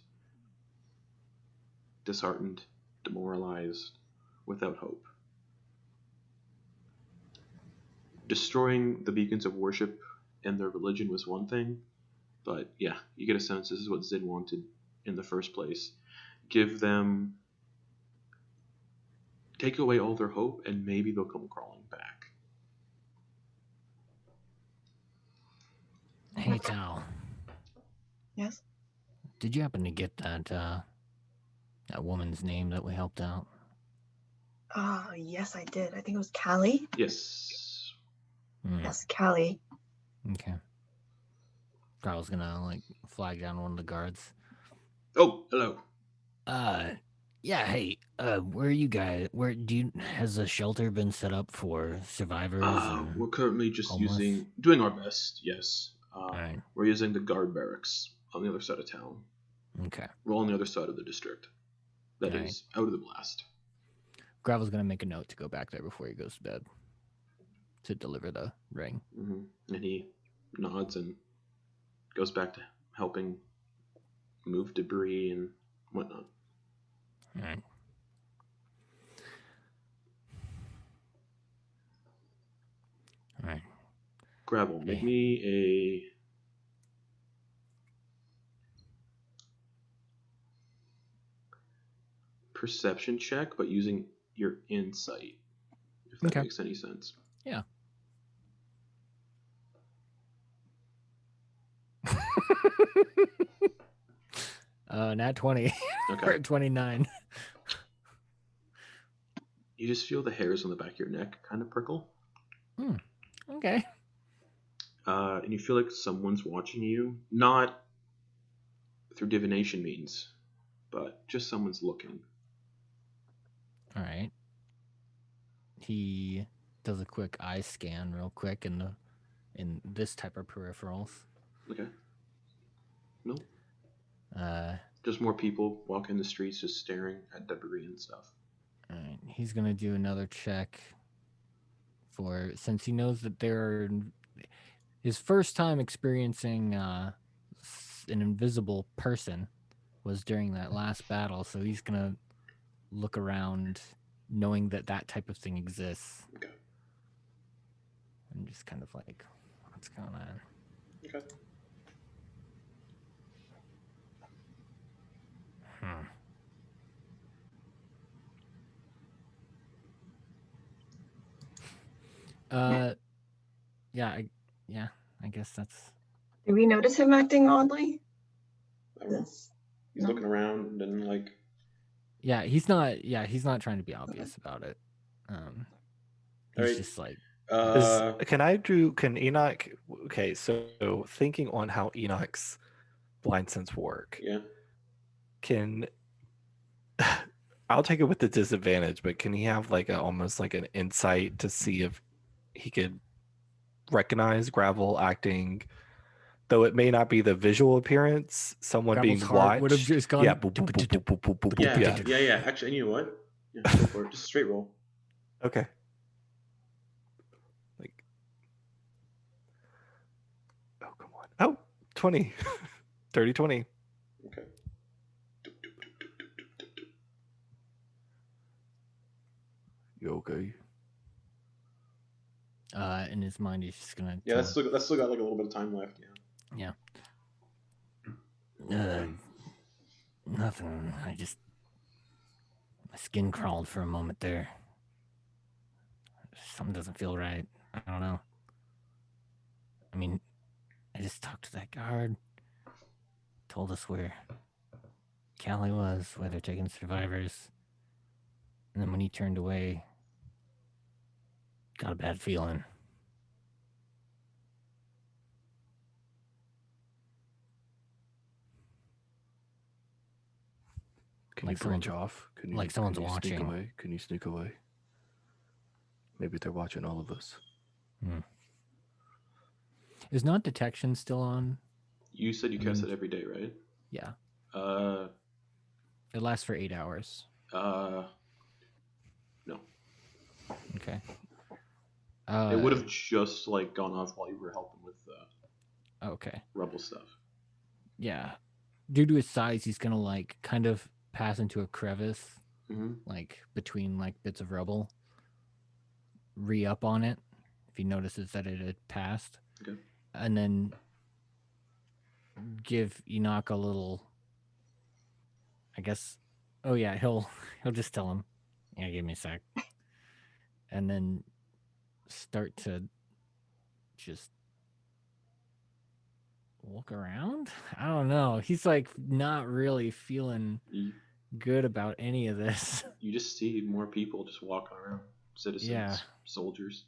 Disheartened, demoralized, without hope. Destroying the beacons of worship and their religion was one thing, but yeah, you get a sense this is what Zyn wanted in the first place. Take away all their hope, and maybe they'll come crawling back. Hey, Tal. Yes. Did you happen to get that woman's name that we helped out? Yes, I did. I think it was Callie. Yes. Yes, Callie. Okay. I was gonna like flag down one of the guards. Oh, hello. Yeah. Hey, where are you guys? Has a shelter been set up for survivors? We're currently just homeless? doing our best. Yes. Right. We're using the guard barracks on the other side of town. Okay. We're on the other side of the district. That Right. is out of the blast. Gravel's gonna make a note to go back there before he goes to bed to deliver the ring. Mm-hmm. And he nods and goes back to helping move debris and whatnot. All right. All right. Gravel, make Okay. me a perception check, but using your insight, if that Okay. makes any sense. Yeah. Nat 20 Okay. or 29. You just feel the hairs on the back of your neck kind of prickle. Okay. And you feel like someone's watching you, not through divination means, but just someone's looking. All right. He does a quick eye scan real quick in this type of peripherals. Okay. No. Just more people walking the streets just staring at debris and stuff. All right. He's going to do another check since he knows that his first time experiencing an invisible person was during that last battle, so he's going to look around knowing that that type of thing exists. Okay. I'm just kind of like, what's going on? Okay. I guess that's. Do we notice him acting oddly? I don't know. He's No. looking around and like. Yeah, he's not trying to be obvious about it. He's Alright. just like. Can Enak? Okay, so thinking on how Enok's blind sense work. Yeah. I'll take it with the disadvantage, but can he have like almost like an insight to see if he could recognize Gravel acting, though it may not be the visual appearance, someone Gravel's being heart watched. would have just gone. Yeah, boop, boop, boop, boop, boop, boop, boop, boop, Yeah. Actually, you know what? Yeah, go for it. Just straight roll. Okay. Like, oh come on. Oh, 20. 30, 20. Okay. You okay? In his mind, he's just gonna. Yeah, that's still got like a little bit of time left. Yeah. Nothing. My skin crawled for a moment there. Something doesn't feel right. I don't know. I mean, I just talked to that guard. Told us where Callie was, where they're taking survivors. And then when he turned away, got a bad feeling. Can Like you branch off? Can you, like someone's can you watching. Sneak away? Can you sneak away? Maybe they're watching all of us. Is not detection still on? You said you cast it every day, right? Yeah. It lasts for 8 hours. No. Okay. It would have just like gone off while you were helping with okay. rebel stuff. Yeah. Due to his size, he's gonna like kind of pass into a crevice, like between like bits of rubble. Re-up on it if he notices that it had passed. Okay. And then give Enak a little. I guess. Oh yeah, he'll just tell him. Yeah, give me a sec. And then start to just look around. I don't know. He's like not really feeling good about any of this. You just see more people just walking around. Citizens, soldiers.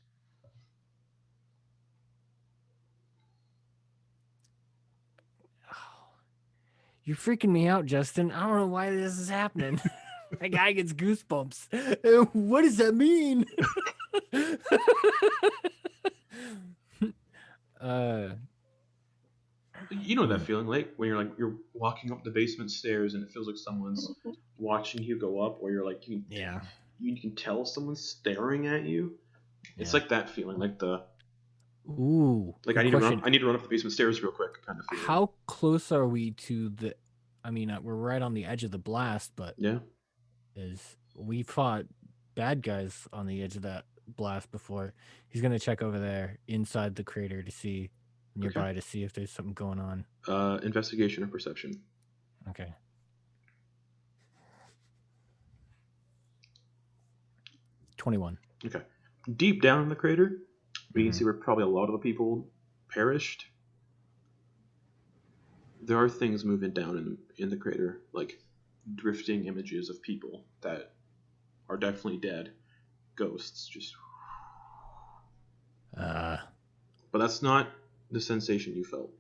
You're freaking me out, Justin. I don't know why this is happening. That guy gets goosebumps. What does that mean? You know that feeling, like when you're walking up the basement stairs and it feels like someone's watching you go up, or you're like you can tell someone's staring at you. It's like that feeling, like the like I need to run up the basement stairs real quick kind of feeling. How close are we to the? I mean, we're right on the edge of the blast, but we fought bad guys on the edge of that blast before. He's gonna check over there inside the crater to see nearby to see if there's something going on. Investigation or perception. Okay. $21. Okay. Deep down in the crater, we can see where probably a lot of the people perished. There are things moving down in the crater, like drifting images of people that are definitely dead. Ghosts, just. But that's not the sensation you felt.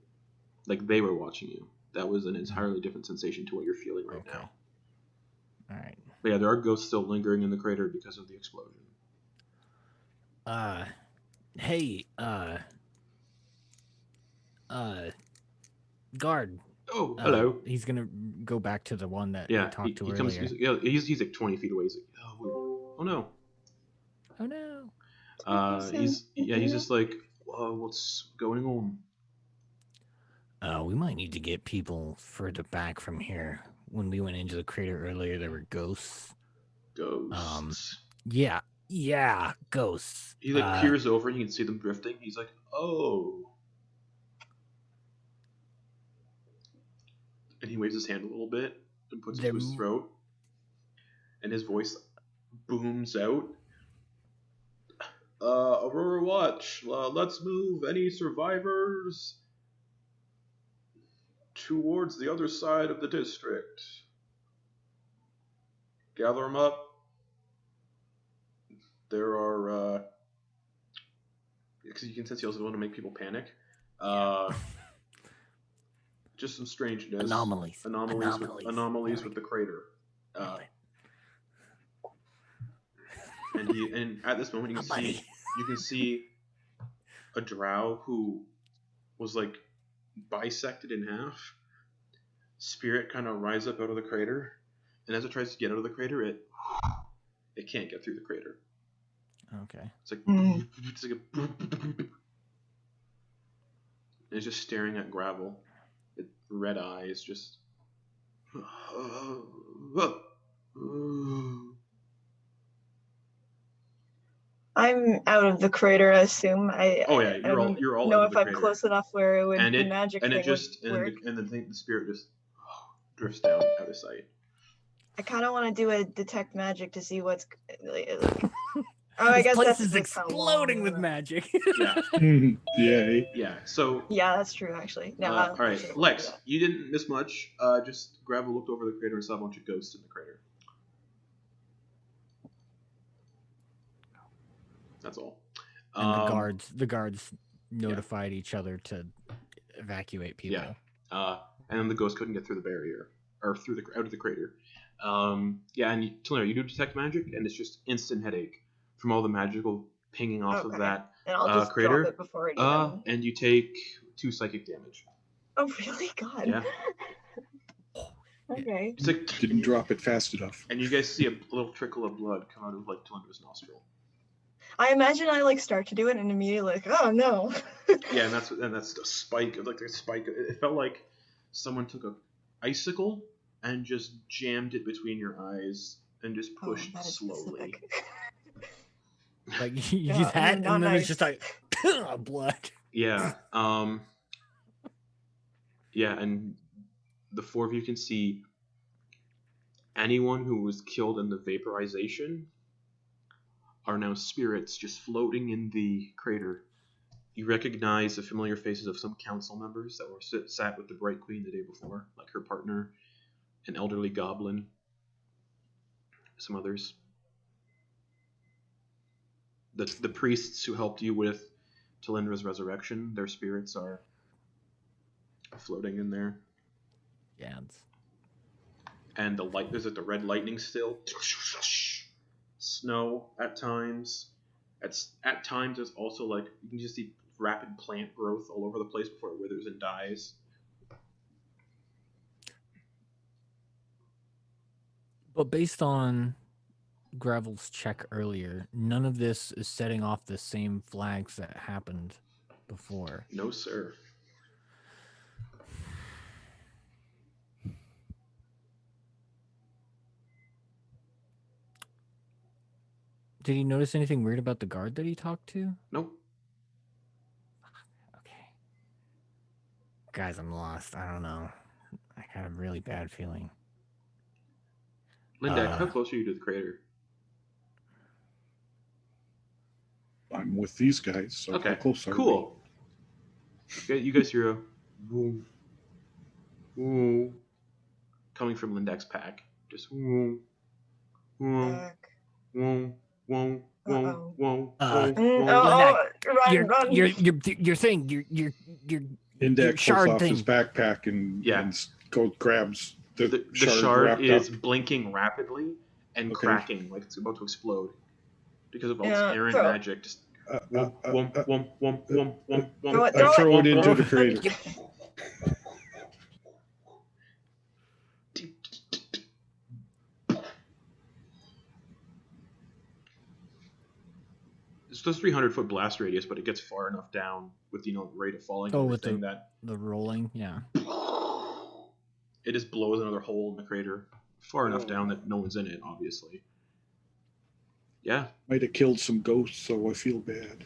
Like they were watching you. That was an entirely different sensation to what you're feeling right now. All right. But yeah, there are ghosts still lingering in the crater because of the explosion. Hey, guard. Oh, hello. He's gonna go back to the one that he talked to earlier. He's like 20 feet away. He's like, oh no. Oh no. He's just like, whoa, what's going on? We might need to get people further back from here. When we went into the crater earlier, there were ghosts. Ghosts. Yeah, ghosts. He like peers over and you can see them drifting. He's like, oh. And he waves his hand a little bit and puts it to his throat. And his voice booms out. Aurora Watch, let's move any survivors towards the other side of the district. Gather them up. There are, because you can sense he also want to make people panic. Just some strangeness. Anomalies with the crater. And at this moment you can see a drow who was like bisected in half. Spirit kind of rise up out of the crater, and as it tries to get out of the crater, it can't get through the crater. Okay. It's like it's just staring at gravel. With red eyes, just. I'm out of the crater, I assume. You're all know out if of the I'm crater. close enough where it would the magic and thing it just would work. and the spirit just drifts down out of sight. I kind of want to do a detect magic to see what's like. I guess place is exploding with magic. Yeah. Yay. Yeah. So. Yeah, that's true. Actually. No. All right, Lex, you didn't miss much. Just Gravel looked over the crater and saw a bunch of ghosts in the crater. That's all. And the guards notified each other to evacuate people. Yeah. And then the ghost couldn't get through the barrier or out of the crater. And Talindra, you do detect magic, and it's just instant headache from all the magical pinging off of that and I'll just crater. Drop it before it even... And you take 2 psychic damage. Oh really? God. Yeah. Okay. It's like, didn't drop it fast enough. And you guys see a little trickle of blood come out of like Talindra's nostril. I imagine I like start to do it and immediately like, oh no. Yeah, and that's the spike of like a spike. It felt like someone took a icicle and just jammed it between your eyes and just pushed slowly. Like you use that, and then it's just like blood. Yeah. Yeah, and the 4 of you can see anyone who was killed in the vaporization are now spirits just floating in the crater. You recognize the familiar faces of some council members that were sat with the Bright Queen the day before, like her partner, an elderly goblin, some others. The priests who helped you with Talindra's resurrection, their spirits are floating in there. Yeah. And there's like the red lightning still. Snow at times. At times there's also like you can just see rapid plant growth all over the place before it withers and dies. But based on Gravel's check earlier, none of this is setting off the same flags that happened before. No, sir. Did he notice anything weird about the guard that he talked to? Nope. Okay. Guys, I'm lost. I don't know. I got a really bad feeling. Lindak, how close are you to the crater? I'm with these guys, so okay, how close are cool. Okay, you guys hear a woo, woo, coming from Lindak's pack. Just woo, woo, woo, woo, woo, woo, run. You're saying your Lindak shard pulls off thing. his backpack and grabs the shard is blinking rapidly and cracking like it's about to explode because of all this errant magic. Just I throw it into the crater. It's the 300-foot blast radius, but it gets far enough down with the rate of falling. Oh, with the rolling, yeah. It just blows another hole in the crater far enough down that no one's in it, obviously. Yeah. Might have killed some ghosts, so I feel bad.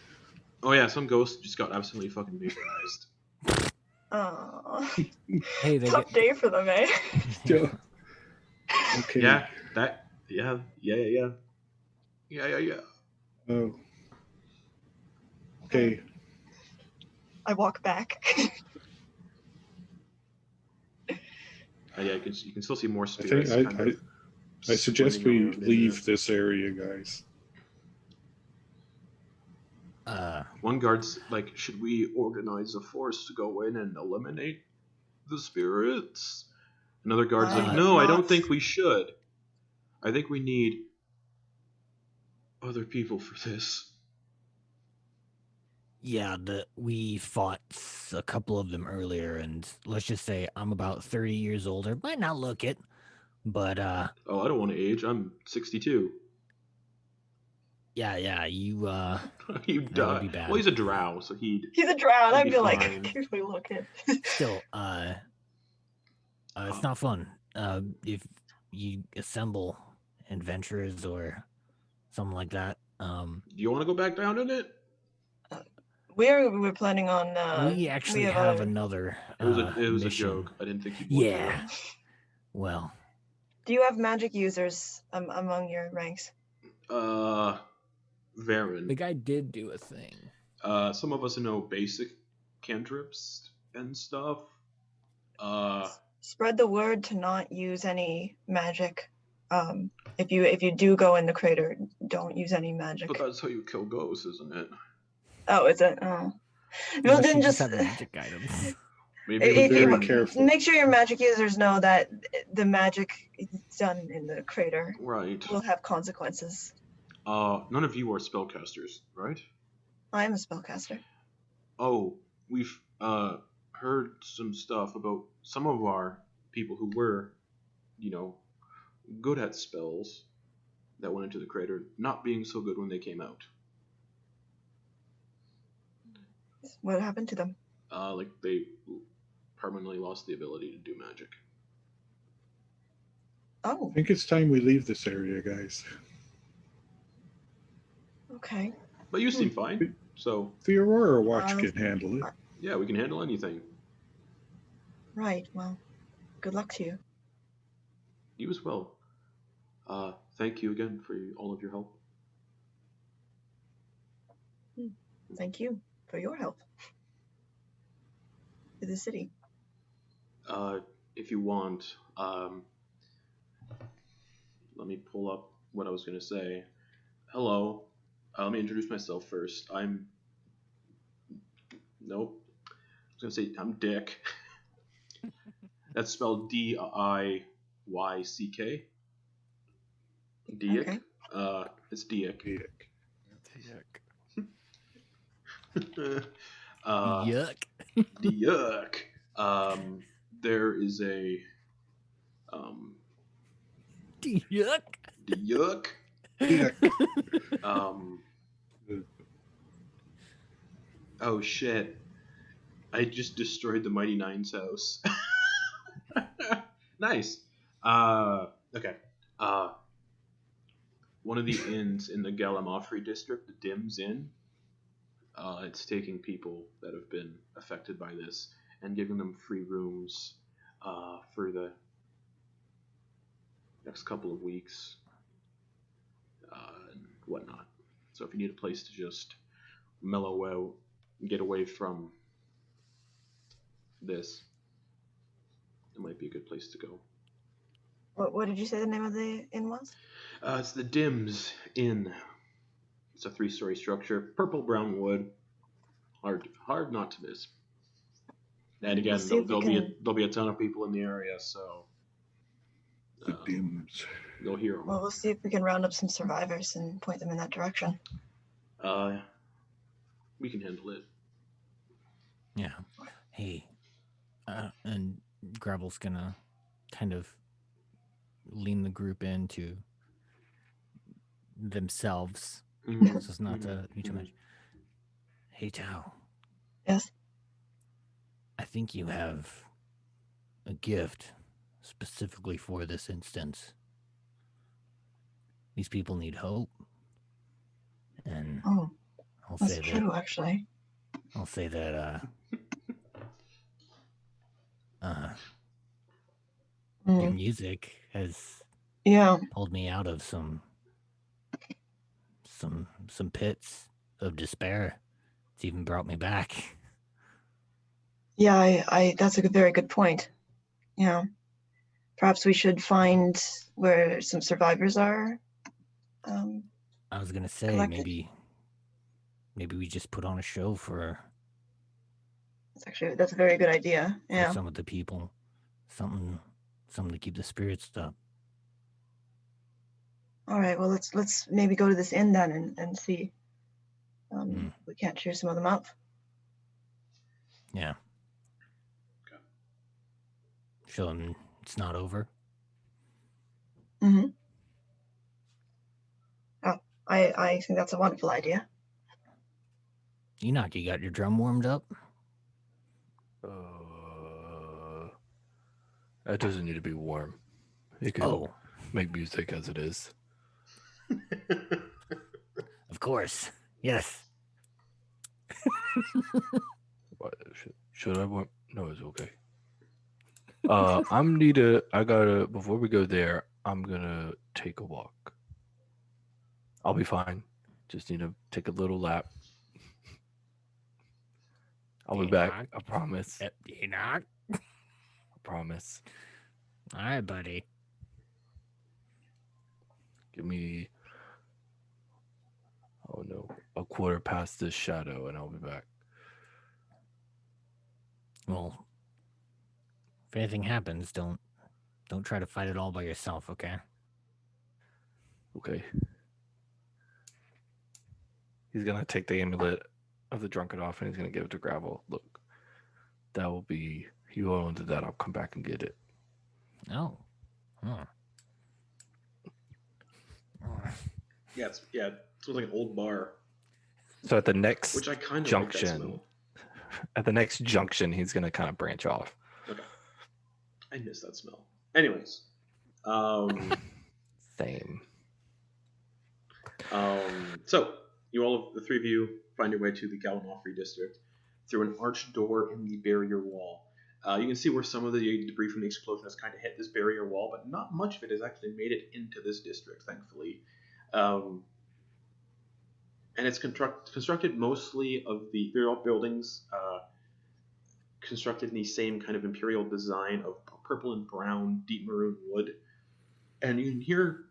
Oh yeah, some ghost just got absolutely fucking vaporized. Oh, Hey, they tough get day for them, eh? Yeah. Okay. Yeah. Yeah. Oh. Okay. I walk back. Yeah, you can still see more I spirits. think kind of I suggest swimming we around in leave there. this area, guys. One guard's like, should we organize a force to go in and eliminate the spirits? Another guard's like, no, I don't Not- think we should. I think we need other people for this. Yeah, we fought a couple of them earlier, and let's just say I'm about 30 years older. Might not look it, but Oh, I don't want to age. I'm 62. yeah, you You That would die. be bad. Well, he's a drow, so he'd. He's a drow, and He'd I'd be be like, fine. "Can we look at?" still it's not fun. If you assemble adventurers or something like that, Do you want to go back down in it? We're planning on. we actually have have other- another It was a mission. joke. I didn't think you'd want Yeah. Well, Do you have magic users among your ranks? to. Varen. the guy did do a thing. Some of us know basic cantrips and stuff. Spread the word to not use any magic. If you do go in the crater, don't use any magic. But that's how you kill ghosts, isn't it? Oh, is it? Oh. Well, Unless then you just have magic items. Maybe if we you very careful. make sure your magic users know that the magic is done in the crater Right. will have consequences. None of you are spellcasters, right? I am a spellcaster. Oh, we've heard some stuff about some of our people who were, good at spells that went into the crater, not being so good when they came out. What happened to them? Like they permanently lost the ability to do magic. Oh, I think it's time we leave this area, guys. okay. But you seem fine, so The Aurora Watch can handle it. yeah, we can handle anything. Right. Well, good luck to you. You as well. Thank you again for all of your help. Thank you for your help to the city. If you want, let me pull up what I was going to say. Hello. Let me introduce myself first. Nope. I was going to say I'm Dick. That's spelled Diyyck. Diyyck. Okay. It's Diyyck. Yuck. Diyyck. There is a Yuck. Diyyck. Yeah. Oh shit! I just destroyed the Mighty Nine's house. Nice. Okay. One of the inns in the Galamofri district, the Dim's Inn. It's taking people that have been affected by this and giving them free rooms for the next couple of weeks and whatnot. So if you need a place to just mellow out and get away from this, it might be a good place to go. What did you say the name of the inn was? It's the Dim's Inn. It's a 3-story structure, purple brown wood, hard not to miss. And again, We'll see if we there'll be a ton of people in the area, so The Dims. you'll hear them. Well, we'll see if we can round up some survivors and point them in that direction. We can handle it. Yeah. Hey. And Gravel's gonna kind of lean the group into themselves. Mhm. So it's not to be too much. Hey, Tao. Yes. I think you have a gift specifically for this instance. These people need hope. And Oh, I'll that's say true, that actually. I'll say that your music has Yeah. pulled me out of some pits of despair. It's even brought me back. Yeah, I that's a very good point. Yeah. Perhaps we should find where some survivors are. I was gonna say collected. maybe we just put on a show for That's a very good idea. Yeah. some of the people. Something to keep the spirits up. All right. Well, let's maybe go to this inn then and see. We can't cheer some of them up. Yeah. Okay. Show them it's not over. Mm-hmm. Oh, I think that's a wonderful idea. Enak, you got your drum warmed up? It doesn't need to be warm. You can make music as it is. Of course. Yes. What, should I warm? No, it's okay. Before we go there, I'm gonna take a walk. I'll be fine. Just need to take a little lap. I'll be back. I promise. Enak? I promise. All right, buddy. Give me, a quarter past this shadow, and I'll be back. Well, if anything happens, don't try to fight it all by yourself, okay? Okay. He's gonna take the amulet of the drunkard off, and he's gonna give it to Gravel. Look, that will be, you hold on to that. I'll come back and get it. Oh. Huh. Yeah, it's like an old bar. So at the next Which I kind of junction, he's gonna kind of branch off. Okay. I miss that smell. Anyways, Same. So you all, the three of you, find your way to the Gallimofrey district through an arched door in the barrier wall. You can see where some of the debris from the explosion has kind of hit this barrier wall, but not much of it has actually made it into this district, thankfully. And it's constructed mostly of they're all buildings constructed in the same kind of imperial design of purple and brown, deep maroon wood. And you can hear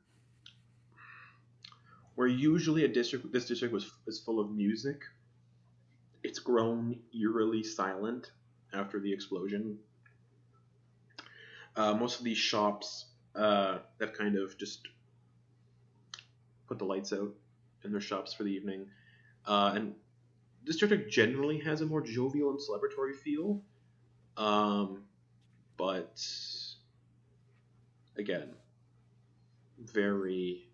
where usually this district is full of music. It's grown eerily silent after the explosion. Most of these shops have kind of just put the lights out in their shops for the evening. And this district generally has a more jovial and celebratory feel. But again, very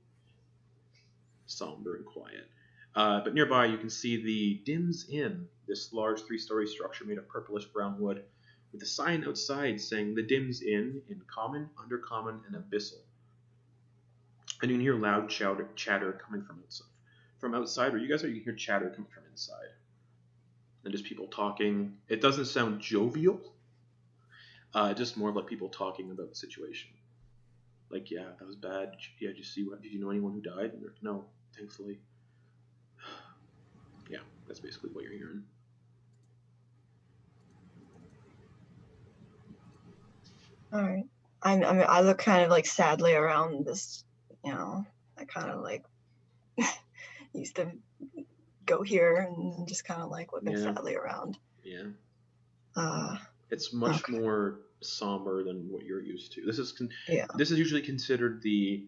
somber and quiet. But nearby you can see the Dim's Inn, this large 3-story structure made of purplish brown wood, with a sign outside saying the Dim's Inn in common, undercommon, and abyssal. And you can hear loud chatter coming from outside. From outside where you guys are, you can hear chatter coming from inside. And just people talking. It doesn't sound jovial. Just more like people talking about the situation. Like, yeah, that was bad. Yeah, did you know anyone who died? And no, thankfully. Yeah, that's basically what you're hearing. All right. I look kind of like sadly around this. I kind of like used to go here and just kind of like looking sadly around. Yeah. It's much more somber than what you're used to. This is usually considered the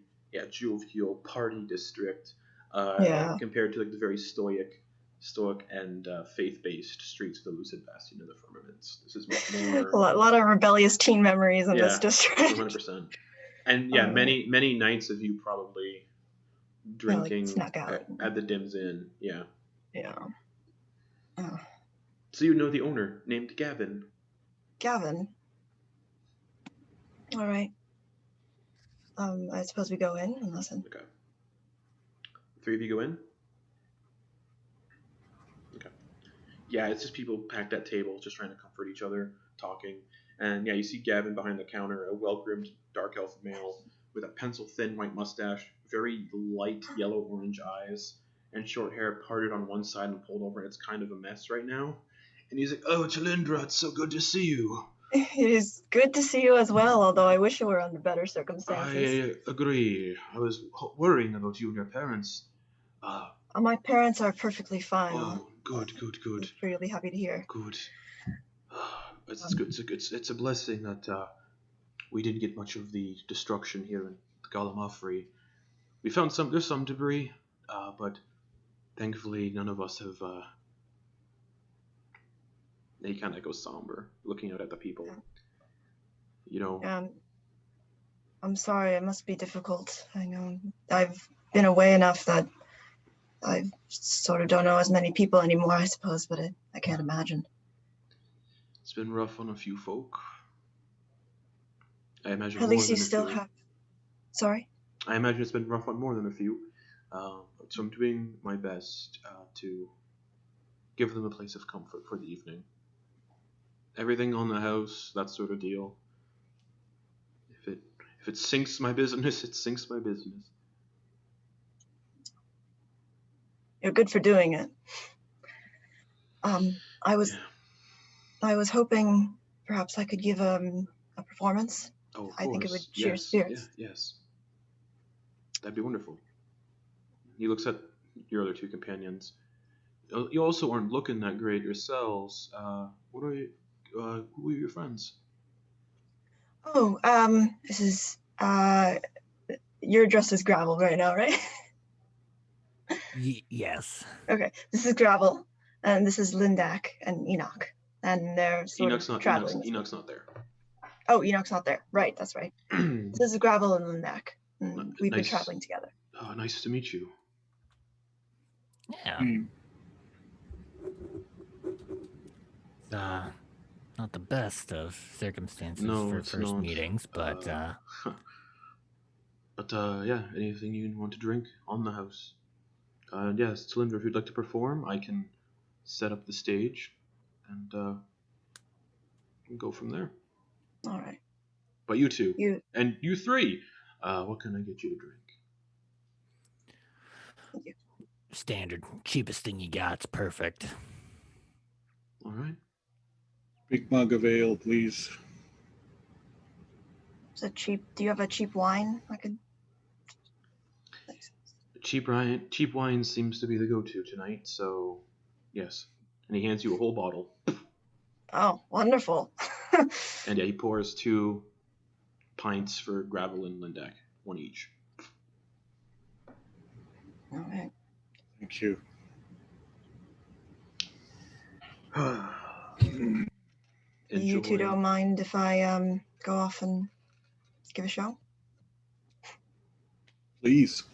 jovial party district compared to like the very stoic and faith-based streets of the Lucid Bastion of the Firmaments. This is much more a lot of rebellious teen memories in this district. 100%. And many nights of you probably drinking snuck out at the Dim's Inn. Yeah. Yeah. So you know the owner named Gavin. Gavin. All right. I suppose we go in and listen. Okay. 3 of you go in? Yeah, it's just people packed at tables, just trying to comfort each other, talking. And yeah, you see Gavin behind the counter, a well-groomed dark elf male with a pencil-thin white mustache, very light yellow-orange eyes, and short hair parted on one side and pulled over, and it's kind of a mess right now. And he's like, "Oh, Talindra, it's so good to see you." It is good to see you as well, although I wish it were under better circumstances. I agree. I was worrying about you and your parents. My parents are perfectly fine. Oh, good. I'm sure you'll be happy to hear. Good. It's good. It's a blessing that we didn't get much of the destruction here in Galamafri. We found there's some debris, but thankfully none of us have. He kind of goes somber, looking out at the people. You know. I'm sorry. It must be difficult. I know. I've been away enough that I sort of don't know as many people anymore, I suppose, but I can't imagine. It's been rough on a few folk. I imagine at least you still have... Sorry? I imagine it's been rough on more than a few. So I'm doing my best to give them a place of comfort for the evening. Everything on the house, that sort of deal. If it sinks my business, it sinks my business. You're good for doing it. I was hoping perhaps I could give a performance. Oh, of I think it course. would cheer spirits. Yes. That'd be wonderful. He looks at your other two companions. You also aren't looking that great yourselves. Who are your friends? Oh, this is, you're dressed as Gravel right now, right? Yes. Okay, this is Gravel, and this is Lindak and Enak, and they're sort of traveling. Enok's not there. Oh, Enok's not there. Right, that's right. This is Gravel and Lindak. And we've been traveling together. Oh, nice to meet you. Yeah. Not the best of circumstances for first meetings, but yeah, anything you want to drink on the house. Yes, Talindra, if you'd like to perform, I can set up the stage and go from there. All right. But you two, and you three, what can I get you to drink? Thank you. Standard, cheapest thing you got's perfect. All right. Big mug of ale, please. Is it cheap? Do you have a cheap wine? I could. Cheap wine seems to be the go-to tonight, so yes. And he hands you a whole bottle. Oh, wonderful. And yeah, he pours 2 pints for Gravel and Lindak, 1 each. All right. Thank you. You two don't mind if I go off and give a show? Please.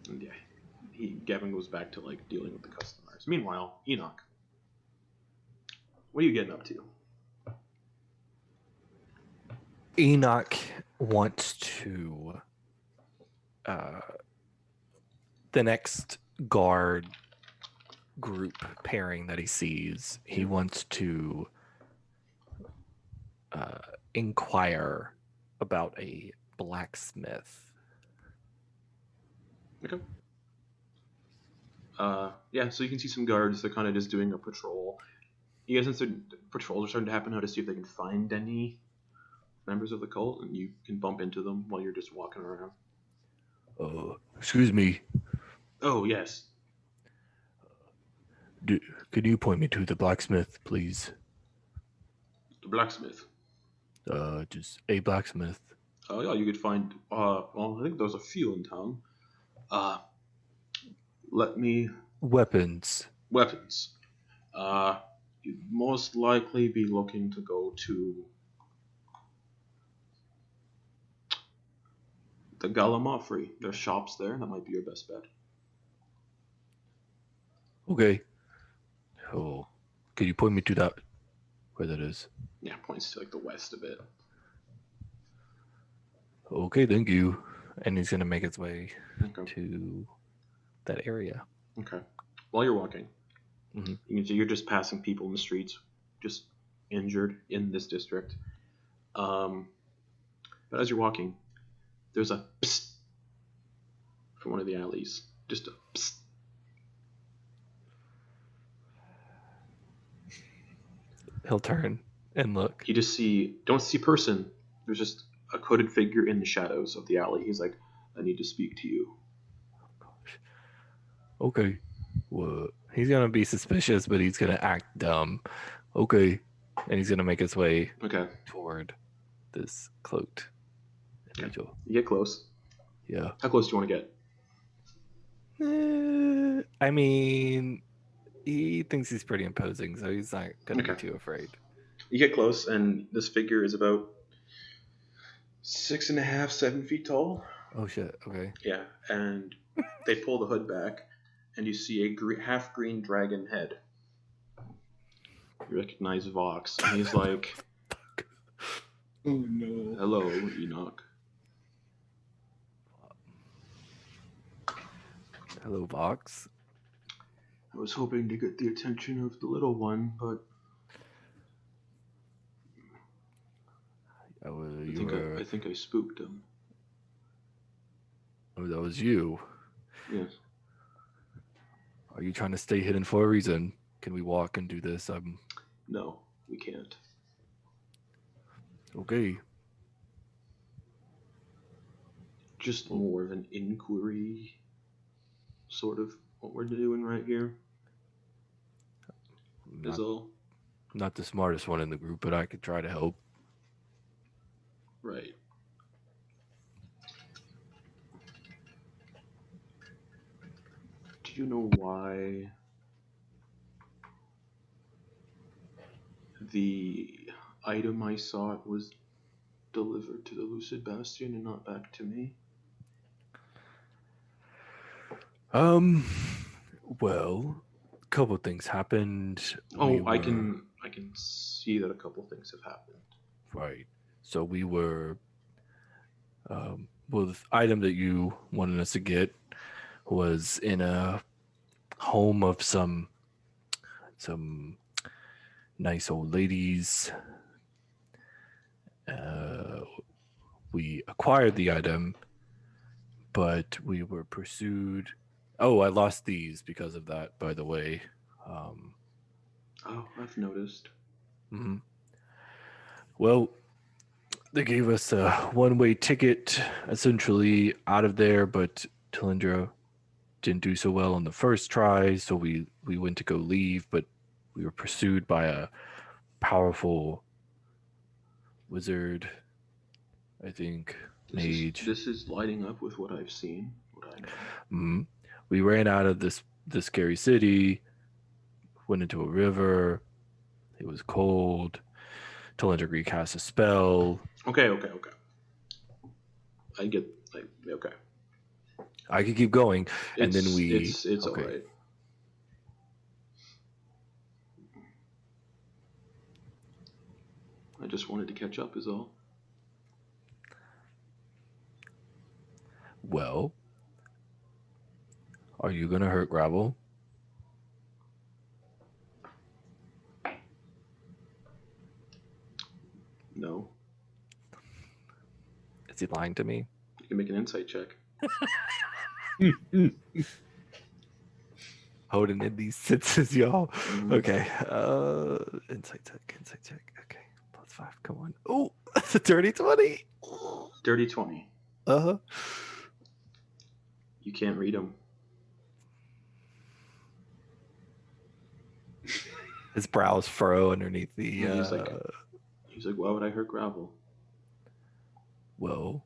And yeah, Gavin goes back to dealing with the customers. Meanwhile, Enak, what are you getting up to? Enak wants to the next guard group pairing that he sees, he wants to inquire about a blacksmith. Okay. Yeah, so you can see some guards. They're kind of just doing a patrol. You guys, since patrols are starting to happen now to see if they can find any members of the cult, and you can bump into them while you're just walking around. Excuse me. Oh, yes. Could you point me to the blacksmith, please? The blacksmith? Just a blacksmith. Oh, yeah, you could find, well, I think there's a few in town. Weapons. You'd most likely be looking to go to the Galamafri. There's shops there. That might be your best bet. Okay. Oh, could you point me to that? Where that is? Yeah, points to the west a bit. Okay, thank you. And he's gonna make his way Okay. to that area. Okay. While you're walking, Mm-hmm. You can see you're just passing people in the streets, just injured in this district. But as you're walking, there's a psst from one of the alleys. Just a psst. He'll turn and look. You just don't see a person. There's just a coated figure in the shadows of the alley. He's like, I need to speak to you. Gosh. Okay. What? He's gonna be suspicious, but he's gonna act dumb. Okay. And he's gonna make his way Okay. toward this cloaked individual. You get close. Yeah. How close do you want to get? I mean, he thinks he's pretty imposing, so he's not gonna be Okay. too afraid. You get close, and this figure is about 6.5, 7 feet tall. Oh shit. Okay. Yeah, and they pull the hood back, and you see a half-green dragon head. You recognize Vox, and he's like, Oh no. hello, Enoch. Hello, Vox. I was hoping to get the attention of the little one, but I think I spooked him. Oh, that was you. Yes. Are you trying to stay hidden for a reason? Can we walk and do this? No, we can't. Okay. Just more of an inquiry, sort of what we're doing right here. Is all. Not the smartest one in the group, but I could try to help. Right. Do you know why the item I sought was delivered to the Lucid Bastion and not back to me? Well, a couple things happened. Oh, I can see that a couple things have happened. Right. So we were, well, the item that you wanted us to get was in a home of some nice old ladies. We acquired the item, but we were pursued. Oh, I lost these because of that, by the way. Oh, I've noticed. Mm-hmm. Well, they gave us a one-way ticket, essentially, out of there, but Talindra didn't do so well on the first try, so we went to go leave, but we were pursued by a powerful wizard, I think, mage. This is lighting up with what I've seen, what I know. Mm-hmm. We ran out of the scary city, went into a river. It was cold. Talindra recast a spell. Okay. Okay. I could keep going, and then we. It's okay. all right. I just wanted to catch up, is all. Well, are you gonna hurt Gravel? No. Is he lying to me? You can make an insight check. Holding in these senses, y'all. Mhm. Okay. Insight check. Okay. +5. Come on. Oh, that's a dirty 20. Dirty 20. Uh-huh. You can't read them. His brows furrow underneath the. He's like, why would I hurt Gravel? Well,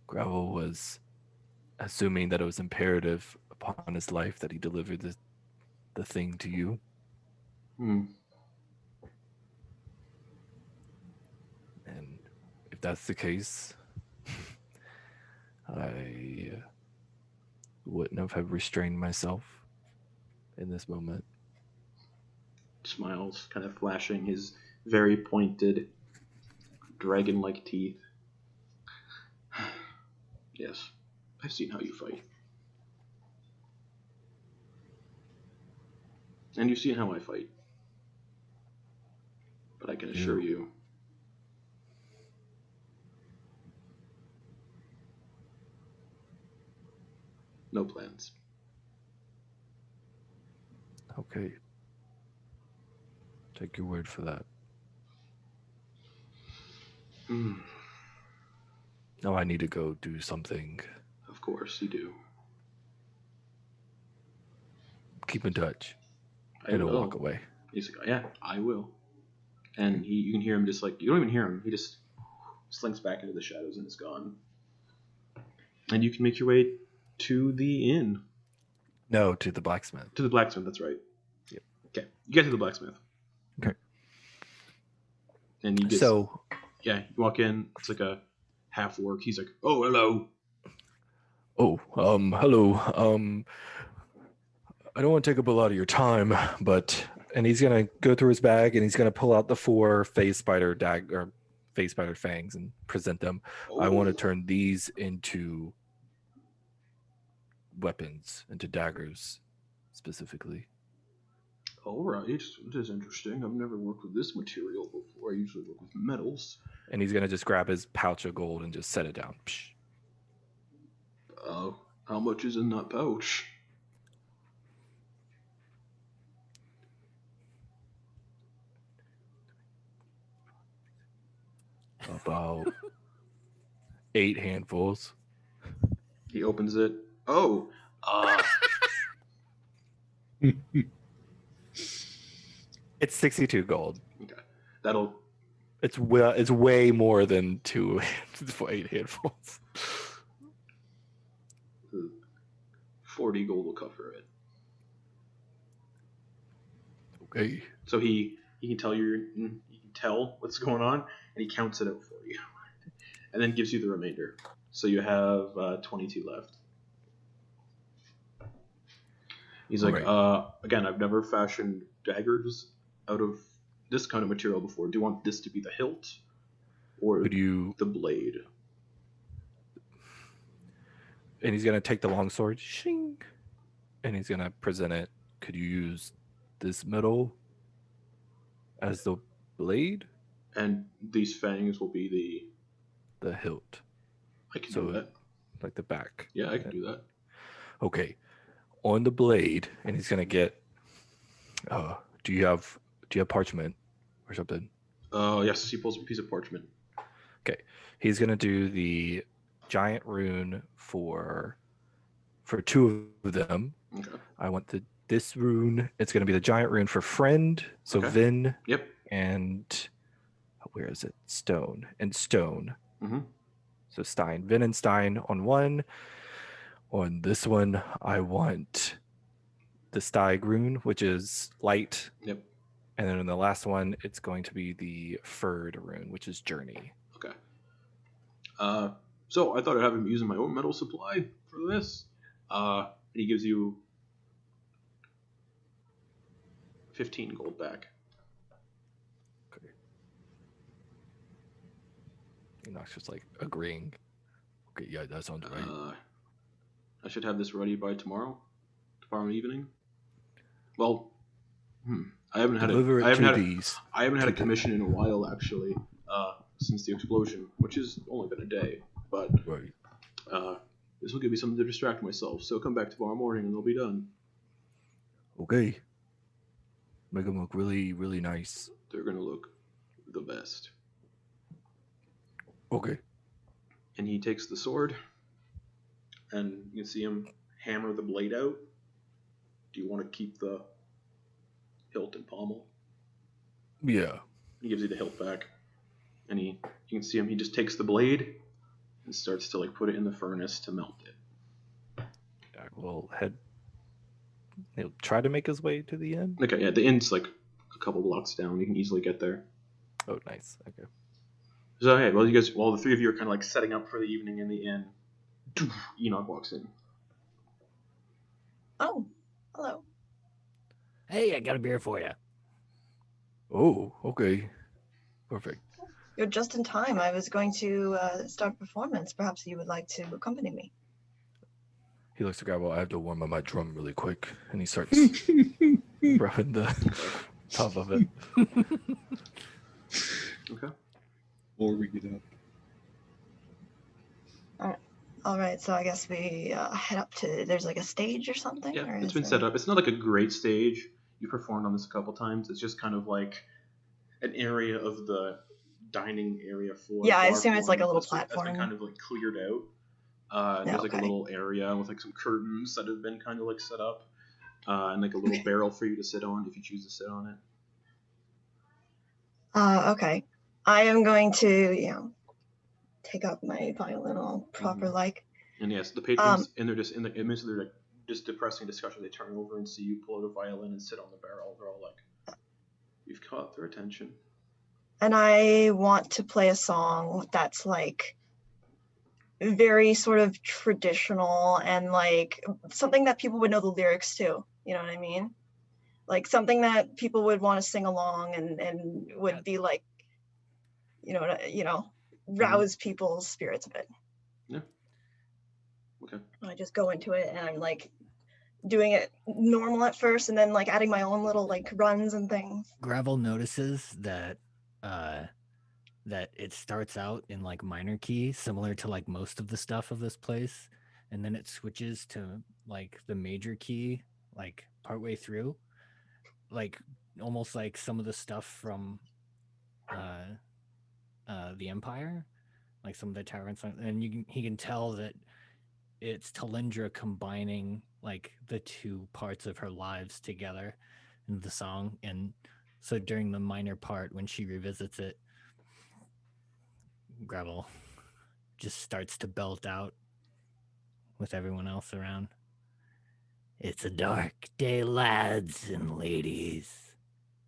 Gravel was assuming that it was imperative upon his life that he delivered the thing to you. Hmm. And if that's the case, I wouldn't have restrained myself in this moment. Smiles, kind of flashing his very pointed, dragon-like teeth. Yes, I've seen how you fight. And you've seen how I fight. But I can assure you, no plans. Okay. Take your word for that. Now I need to go do something. Of course you do. Keep in touch. I And will. he'll walk away. He's like, yeah, I will. And you can hear him just like, you don't even hear him. He just slinks back into the shadows and is gone. And you can make your way to the inn. No, to the blacksmith. To the blacksmith, that's right. Yep. Okay, you get to the blacksmith. Okay. And you get... So... Yeah, you walk in, it's like a half orc. He's like, oh, hello. Oh, hello. I don't want to take up a lot of your time, but... And he's going to go through his bag and he's going to pull out the 4 phase spider fangs and present them. Oh. I want to turn these into weapons, into daggers specifically. All right, it is interesting. I've never worked with this material before. I usually work with metals. And he's going to just grab his pouch of gold and just set it down. How much is in that pouch? About 8 handfuls. He opens it. Oh, It's 62 gold. okay. It's way more than 8 handfuls. 40 gold will cover it. Okay. So he can tell what's going on, and he counts it out for you, and then gives you the remainder. So you have 22 left. He's like, right. Again, I've never fashioned daggers out of this kind of material before. Do you want this to be the hilt, or the blade? And he's gonna take the longsword, shing, and he's gonna present it. Could you use this metal as the blade? And these fangs will be the hilt. I can do that. Like the back. Yeah, I can do that. Okay. On the blade, and he's gonna get. Do you have parchment or something? Yes. He pulls a piece of parchment. Okay. He's gonna do the giant rune for 2 of them. Okay. I want this rune. It's gonna be the giant rune for friend. So Okay. Vin. Yep. And where is it? Stone and stone. Mm-hmm. So Stein, Vin and Stein on one. On this one, I want the Steig rune, which is light. Yep. And then in the last one, it's going to be the Ferd rune, which is journey. Okay. So I thought I'd have him using my own metal supply for this. And he gives you 15 gold back. Okay. Enak's just like agreeing. Okay, yeah, that sounds right. I should have this ready by tomorrow evening. Well, I haven't had a commission in a while actually, since the explosion, which has only been a day. But right. This will give me something to distract myself. So come back tomorrow morning and they'll be done. Okay. Make them look really, really nice. They're gonna look the best. Okay. And he takes the sword, and you can see him hammer the blade out. Do you want to keep the hilt and pommel? Yeah. He gives you the hilt back, and you can see him. He just takes the blade and starts to put it in the furnace to melt it. Yeah, he'll try to make his way to the end. Okay, yeah, the end's a couple blocks down. You can easily get there. Oh, nice. Okay. So hey, while the 3 of you are kind of setting up for the evening in the inn, Enak walks in. Oh, hello. Hey, I got a beer for you. Oh, okay. Perfect. You're just in time. I was going to start a performance. Perhaps you would like to accompany me. He looks to grab, I have to warm up my drum really quick. And he starts rubbing the top of it. Okay. Before we get up. All right, so I guess we head up to. There's like a stage or something. Yeah, or it's is been there- set up. It's not like a great stage. You performed on this a couple times. It's just kind of like an area of the dining area floor. Yeah, I bar assume it's floor like a little that's been platform. kind of like cleared out. Yeah, There's like a okay. little area with like some curtains that have been kind of like set up, and like a little barrel for you to sit on if you choose to sit on it. Okay. I am going to, take out my violin all proper Mhm. like. And yes, the patrons, and they're just in the image, they're like just depressing discussion. They turn over and see you pull out a violin and sit on the barrel. They're all like, "You've caught their attention." And I want to play a song that's like very sort of traditional and like something that people would know the lyrics to. You know what I mean? Like something that people would want to sing along and would be like, rouse people's spirits a bit. Yeah. Okay. I just go into it and I'm like doing it normal at first and then like adding my own little like runs and things. Gravel notices that that it starts out in like minor key, similar to like most of the stuff of this place, and then it switches to like the major key like partway through, like almost like some of the stuff from the Empire, like some of the tyrants, and he can tell that it's Talindra combining like the two parts of her lives together in the song. And so during the minor part, when she revisits it, Gravel just starts to belt out with everyone else around. It's a dark day, lads and ladies.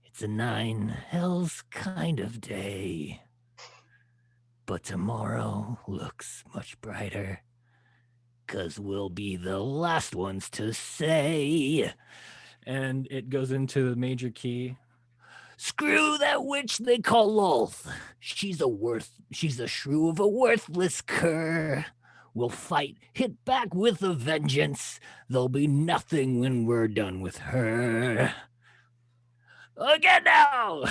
It's a 9 hells kind of day. But tomorrow looks much brighter, 'cause we'll be the last ones to say. And it goes into the major key. Screw that witch they call Lolth. She's a shrew of a worthless cur. We'll fight, hit back with a vengeance. There'll be nothing when we're done with her. Again now!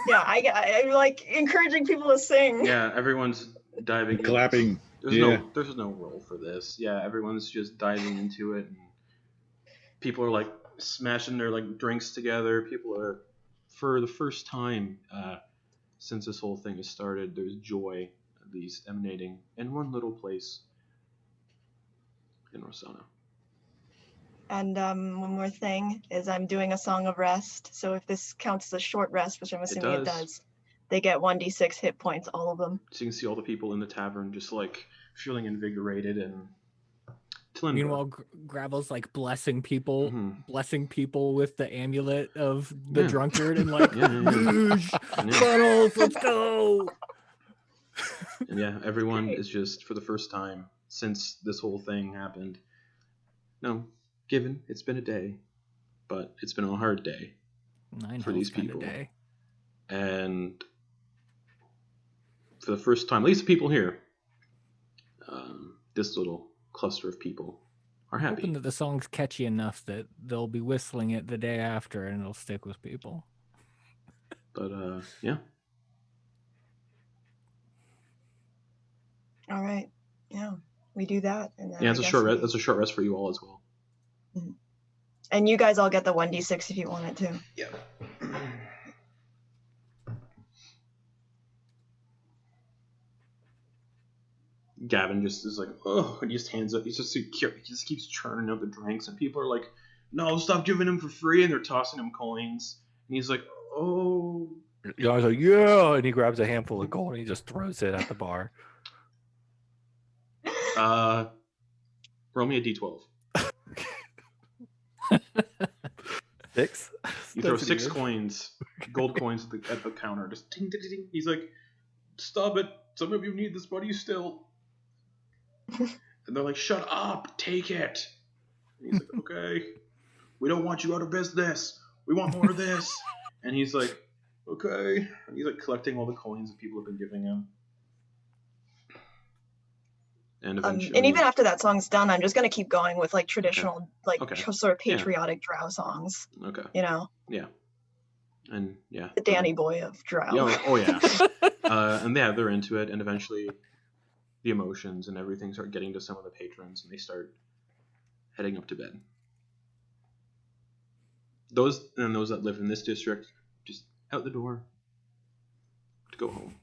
Yeah, I'm like encouraging people to sing. Yeah, everyone's diving in. Clapping. There's Yeah. no role for this. Yeah, everyone's just diving into it. And people are like smashing their like drinks together. People are, for the first time since this whole thing has started, there's joy at least emanating in one little place in Rosanna. And one more thing is I'm doing a song of rest. So if this counts as a short rest, which I'm assuming it does, they get 1d6 hit points, all of them. So you can see all the people in the tavern just like feeling invigorated and. Talindra. Meanwhile, Gravel's like blessing people Mhm. with the amulet of the Yeah. drunkard and like, Yeah. "Boosh, funnels, let's go." And yeah, everyone Great. is just, for the first time since this whole thing happened. No, given it's been a day, but it's been a hard day 9 for hells these kind people. of day. And for the first time, at least the people here, this little cluster of people are happy. Hoping that the song's catchy enough that they'll be whistling it the day after and it'll stick with people. But yeah. All right. Yeah, we do that. And then Yeah, I it's a guess short rest. That's a short rest for you all as well. And you guys all get the 1d6 if you wanted to. Yeah. Gavin just is like, oh, and he just hands up. He just keeps churning out the drinks, and people are like, no, stop giving him for free, and they're tossing him coins. And he's like, oh. You know, I was like, yeah, and he grabs a handful of gold and he just throws it at the bar. Roll me a d12. 6? You throw 6 coins, gold coins at the counter. Just ding, ding, ding. He's like, stop it. Some of you need this money still. And they're like, shut up. Take it. And he's like, okay. We don't want you out of business. We want more of this. And he's like, okay. And he's like collecting all the coins that people have been giving him. And eventually, and even after that song's done, I'm just gonna keep going with like traditional, like Okay. sort of patriotic Drow songs. Okay. You know, Yeah. And yeah. the Danny boy of Drow. Yeah, oh yeah. And yeah, they're into it, and eventually the emotions and everything start getting to some of the patrons, and they start heading up to bed. Those that live in this district, just out the door to go home.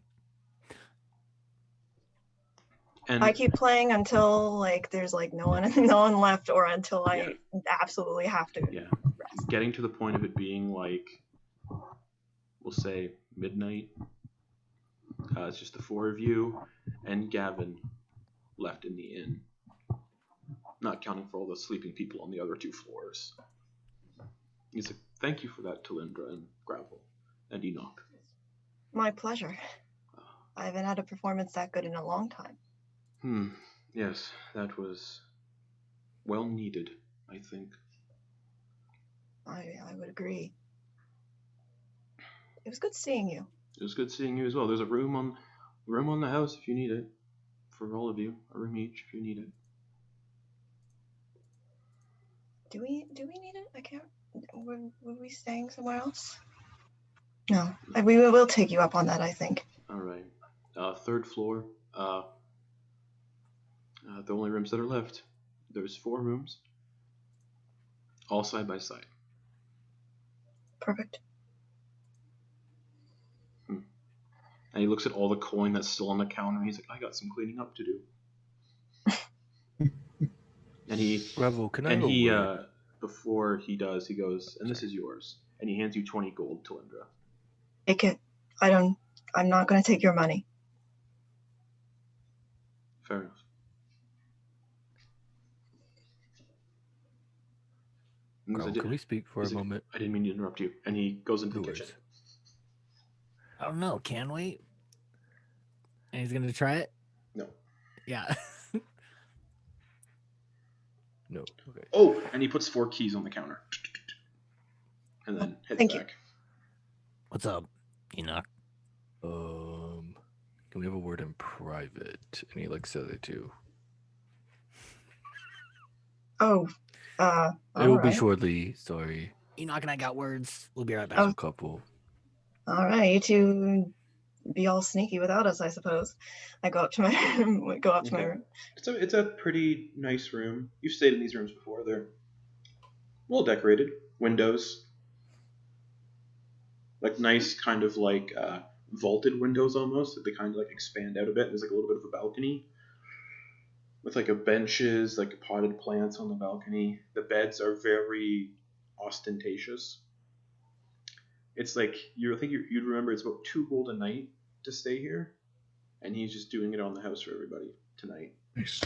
And I keep playing until like there's like no one left, or until I absolutely have to. Yeah, getting to the point of it being like, we'll say midnight. It's just the four of you and Gavin left in the inn, not counting for all the sleeping people on the other 2 floors. He's like, "Thank you for that, Talindra and Gravel and Enak." My pleasure. I haven't had a performance that good in a long time. Yes, that was well needed, I think. I would agree. It was good seeing you. It was good seeing you as well. There's a room on the house if you need it. For all of you, a room each if you need it. Do we need it? I can't. Were we staying somewhere else? No, we will take you up on that, I think. All right. 3rd floor. The only rooms that are left. There's 4 rooms, all side by side. Perfect. And he looks at all the coin that's still on the counter. And he's like, "I got some cleaning up to do." And he, Gravel, can I? and he, before he does, he goes, "And this is yours." And he hands you 20 gold, Talindra. Take it. I'm not going to take your money. Fair enough. Gravel, can we speak for a moment? I didn't mean to interrupt you. And he goes into the kitchen. I don't know. Can we? And he's gonna try it. No. Yeah. No. Okay. Oh, and he puts 4 keys on the counter. And then heads Thank back. What's up, Enak? Can we have a word in private? And he looks at it too. Oh. It will be right. shortly. Sorry. Enak and I got words. We'll be right back. Oh. A couple. All right, you two be all sneaky without us, I suppose. I go up to my room. It's a pretty nice room. You've stayed in these rooms before. They're well decorated. Windows, like nice kind of like vaulted windows almost. That they kind of like expand out a bit. There's like a little bit of a balcony with like a benches, like potted plants on the balcony. The beds are very ostentatious. It's like you'd remember it's about 2 gold a night to stay here, and he's just doing it on the house for everybody tonight. Nice.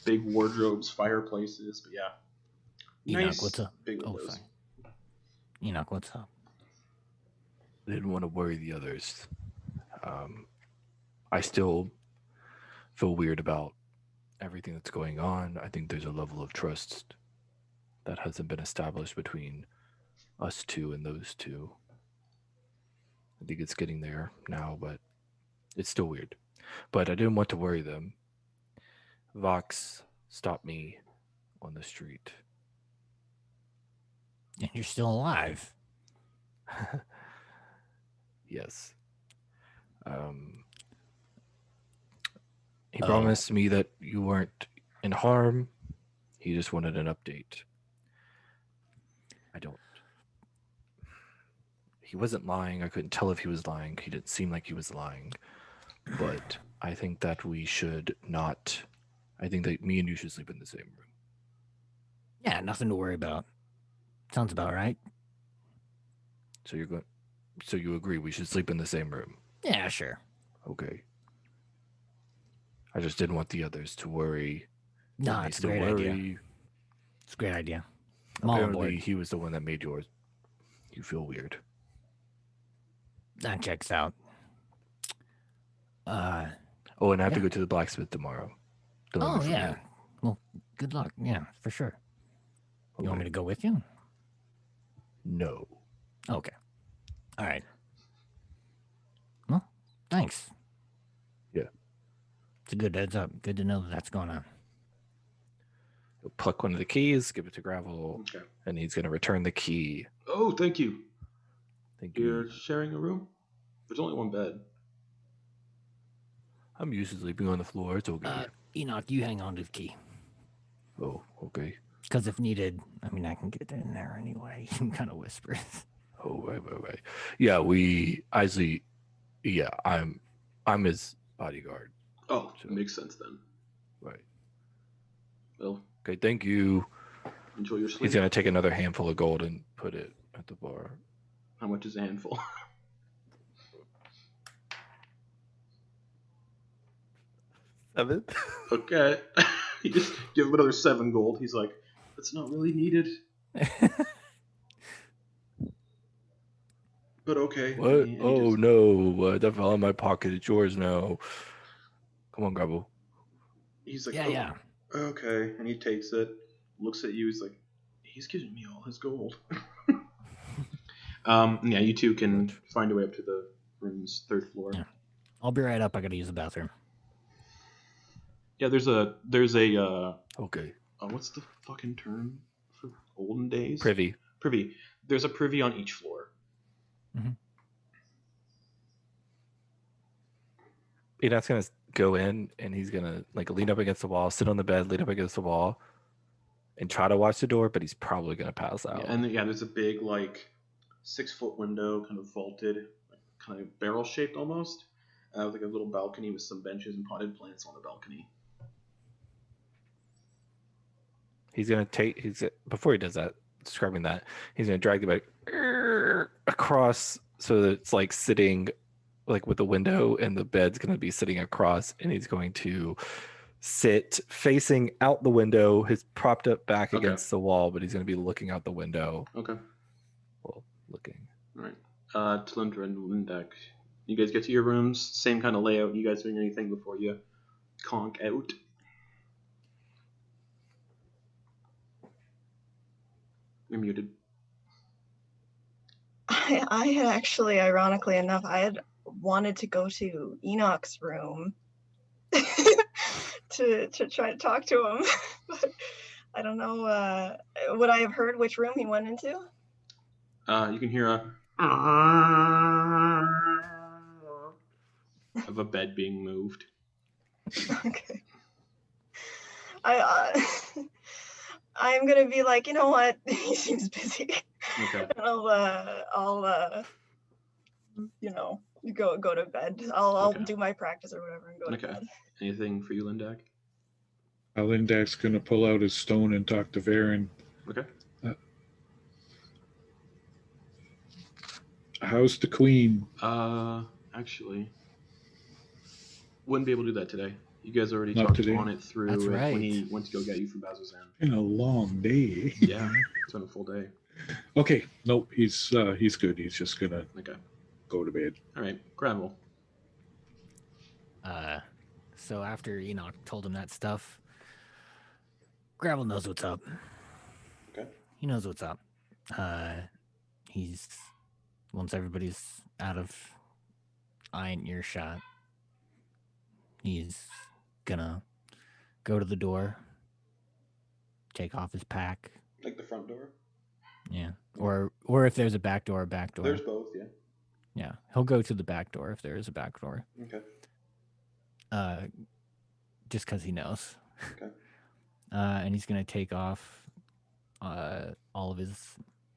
Big wardrobes, fireplaces, but yeah. Enak, Nice, what's up? big Oh, windows. sorry. Enak, what's up? I didn't want to worry the others. I still feel weird about everything that's going on. I think there's a level of trust that hasn't been established between us 2 and those 2. I think it's getting there now, but it's still weird. But I didn't want to worry them. Vox stopped me on the street. And you're still alive. Yes. He promised me that you weren't in harm. He just wanted an update. He wasn't lying. I couldn't tell if he was lying. He didn't seem like he was lying. But I think that we should not. I think that me and you should sleep in the same room. Yeah, nothing to worry about. Sounds about right. So you agree we should sleep in the same room? Yeah, sure. Okay. I just didn't want the others to worry. No, it's a great idea. It's a great idea. I'm all aboard. He was the one that made you feel weird. That checks out. And I have to go to the blacksmith tomorrow. Oh, yeah. Well, good luck. Yeah, for sure. Okay. You want me to go with you? No. Okay. All right. Well, thanks. Yeah. It's a good heads up. Good to know that that's going on. He'll pluck one of the keys, give it to Gravel, Okay. and he's going to return the key. Oh, thank you. Thank You're you. sharing a room? There's only one bed. I'm used to sleeping on the floor. It's okay. Enoch, you hang on to the key. Oh, okay. Because if needed, I mean, I can get in there anyway. You kind of whispers. Oh, right. Yeah, I'm his bodyguard. Oh, So- makes sense then. Right. Well, Okay, thank you. enjoy your sleep. He's going to take another handful of gold and put it at the bar. How much is a handful? 7? Okay. You just give him another 7 gold. He's like, that's not really needed. But okay. What? And he Oh, just- no. That fell in my pocket. It's yours now. Come on, Gravel. He's like, Yeah, oh, yeah. okay. And he takes it, looks at you. He's like, he's giving me all his gold. Yeah, you two can find a way up to the room's 3rd floor. Yeah. I'll be right up. I gotta use the bathroom. Yeah, there's a Okay. what's the fucking term for olden days? Privy. Privy. There's a privy on each floor. Enak's going to go in and he's going to like lean up against the wall, sit on the bed, lean up against the wall, and try to watch the door, but he's probably going to pass out. Yeah, and there's a big 6-foot window, kind of vaulted, kind of barrel shaped almost, with like a little balcony with some benches and potted plants on the balcony. He's going to before he does that, describing that, he's going to drag the bed across so that it's like sitting like with the window, and the bed's going to be sitting across, and he's going to sit facing out the window, his propped up back Okay. against the wall, but he's going to be looking out the window. Okay. Well, looking. All right. Talindra and Lindak, you guys get to your rooms. Same kind of layout. You guys doing anything before you conk out? You're muted. I had actually, ironically enough, I had wanted to go to Enoch's room to try to talk to him, but I don't know. Would I have heard which room he went into? You can hear of a bed being moved. Okay. I'm gonna be like, you know what? He seems busy. Okay. And I'll go to bed. I'll Okay. do my practice or whatever and go to Okay. bed. Anything for you, Lindak? Lindak's going to pull out his stone and talk to Varen. Okay. How's the queen? Actually, wouldn't be able to do that today. You guys already Not talked today. on it through That's it right. when he went to go get you from Bazzoxan. Been a long day. Yeah, it's been a full day. Okay, nope, he's good. He's just gonna Okay. go to bed. All right. Gravel. So after Enoch told him that stuff, Gravel knows what's up. Okay. He knows what's up. Once everybody's out of eye and earshot, he's gonna go to the door, take off his pack. Like the front door? Yeah. Or if there's a back door. There's both, yeah. Yeah. He'll go to the back door if there is a back door. Okay. Just because he knows. Okay. And he's gonna take off all of his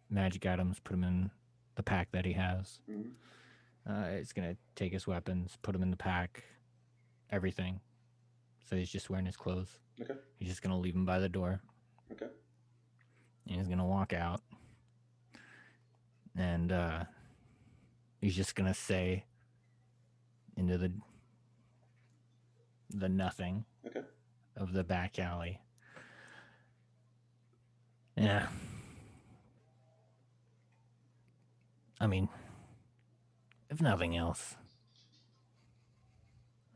magic items, put them in the pack that he has. Mhm. He's gonna take his weapons, put them in the pack, everything. So he's just wearing his clothes. Okay. He's just gonna leave them by the door. Okay. And he's gonna walk out. And he's just gonna say into the nothing Okay. of the back alley. Yeah. I mean, if nothing else,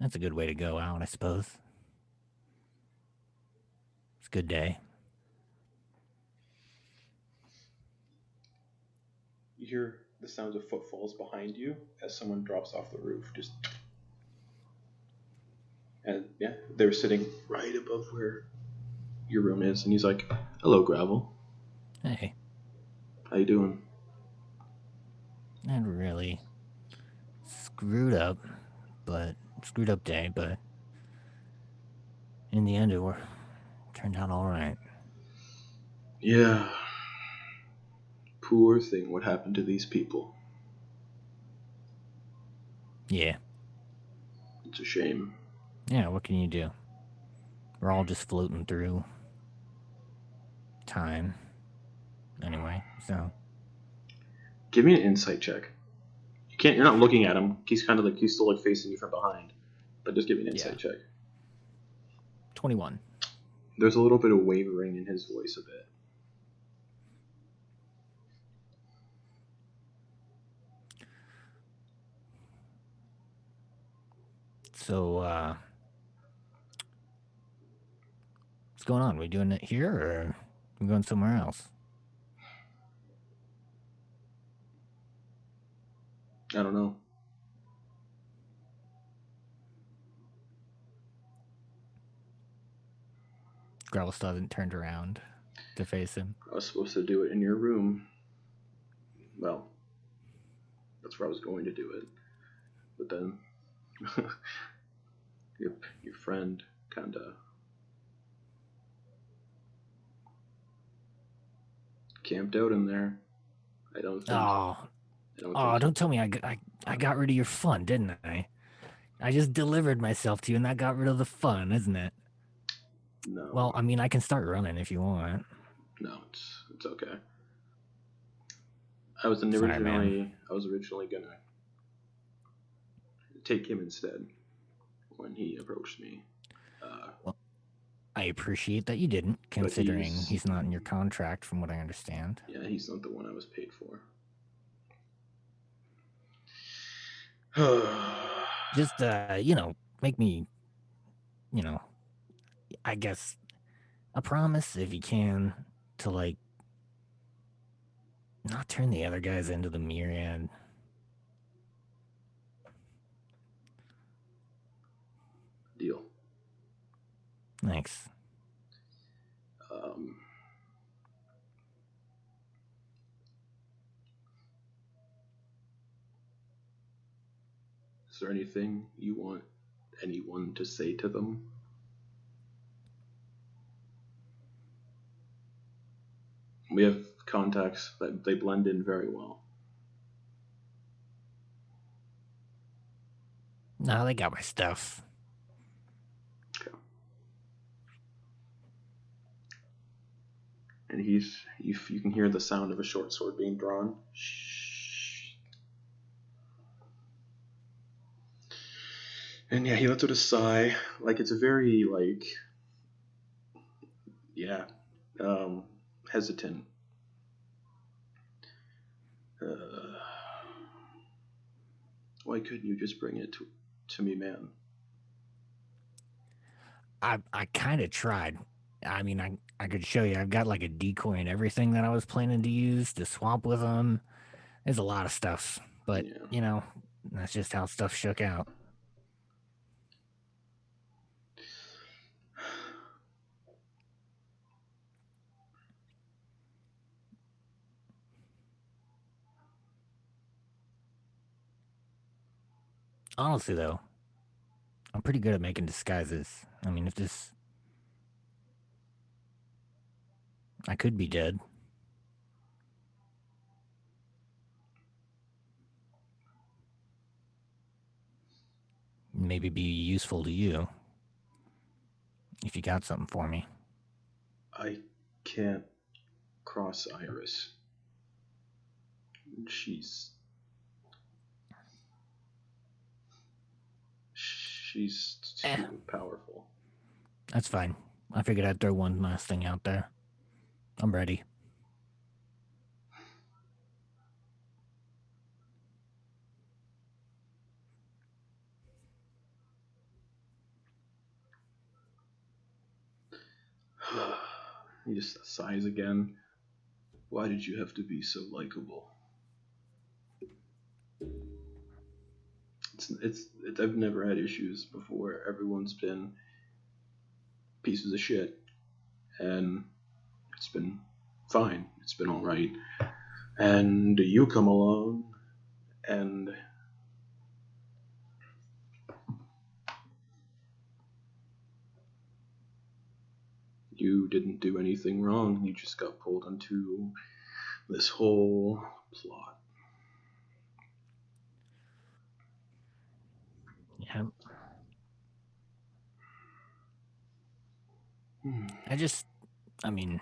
that's a good way to go out, I suppose. It's a good day. You hear the sounds of footfalls behind you as someone drops off the roof. And yeah, they're sitting right above where your room is, and he's like, "Hello, Gravel. Hey, How you doing?" not really screwed up day, but in the end, turned out all right. Yeah. Poor thing. What happened to these people? Yeah. It's a shame. Yeah, what can you do? We're all just floating through time. Anyway, so. Give me an insight check. You can't. You're not looking at him. He's kind of like he's still like facing you from behind. But just give me an insight check. 21. There's a little bit of wavering in his voice a bit. So, what's going on? We doing it here, or we going somewhere else? I don't know. Gravel still hasn't turned around to face him. I was supposed to do it in your room. Well, that's where I was going to do it. But then your friend kind of camped out in there. I don't think. Don't tell me I got rid of your fun, didn't I? I just delivered myself to you, and that got rid of the fun, isn't it? No. Well, I mean, I can start running if you want. No, it's okay. I was originally gonna take him instead when he approached me. Well, I appreciate that you didn't, considering he's not in your contract, from what I understand. Yeah, he's not the one I was paid for. Just, make me, I guess, a promise, if you can, to, like, not turn the other guys into the myriad. Deal. Thanks. Is there anything you want anyone to say to them? We have contacts that they blend in very well. No, they got my stuff. Okay. And you can hear the sound of a short sword being drawn. And yeah, he lets out a sigh, like it's a very hesitant. Why couldn't you just bring it to me, man? I kind of tried. I mean, I could show you. I've got like a decoy and everything that I was planning to use to swap with them. There's a lot of stuff, but that's just how stuff shook out. Honestly, though, I'm pretty good at making disguises. I mean, I could be dead. Maybe be useful to you if you got something for me. I can't cross Iris. She's too powerful. That's fine. I figured I'd throw one last thing out there. I'm ready. He just sighs again. Why did you have to be so likable? I've never had issues before. Everyone's been pieces of shit, and it's been fine. It's been all right. And you come along, and you didn't do anything wrong. You just got pulled into this whole plot. Yeah. I mean,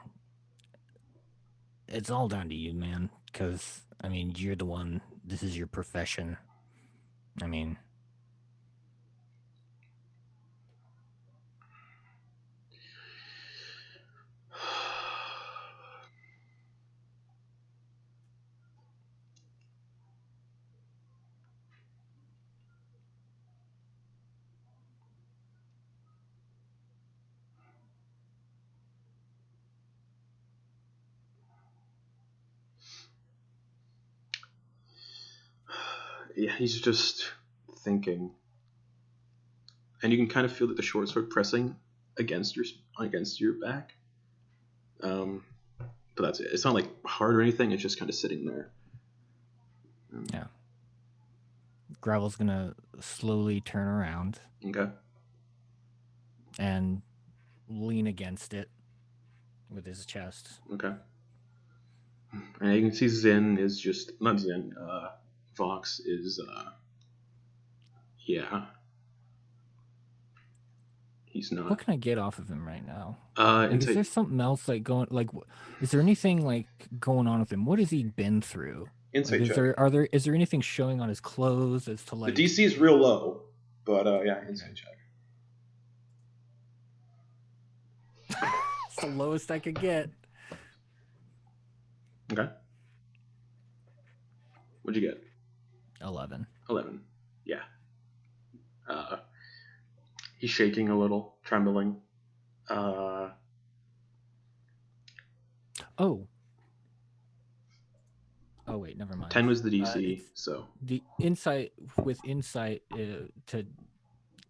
it's all down to you, man. Because, I mean, you're the one, this is your profession. I mean, yeah, he's just thinking, and you can kind of feel that the short sword pressing against your back. But that's it. It's not like hard or anything. It's just kind of sitting there. yeah. Gravel's gonna slowly turn around Okay. and lean against it with his chest. Okay. And you can see Zyn is just not Zyn. Vox is yeah. He's not. What can I get off of him right now? Is there something else like going? Like, is there anything like going on with him? What has he been through? Insight like, check. Is there anything showing on his clothes as to like? The DC is real low, but yeah, insight check. It's the lowest I could get. Okay. What'd you get? 11. 11. Yeah. He's shaking a little, trembling. Oh. Oh wait, never mind. 10 was the DC, so the insight to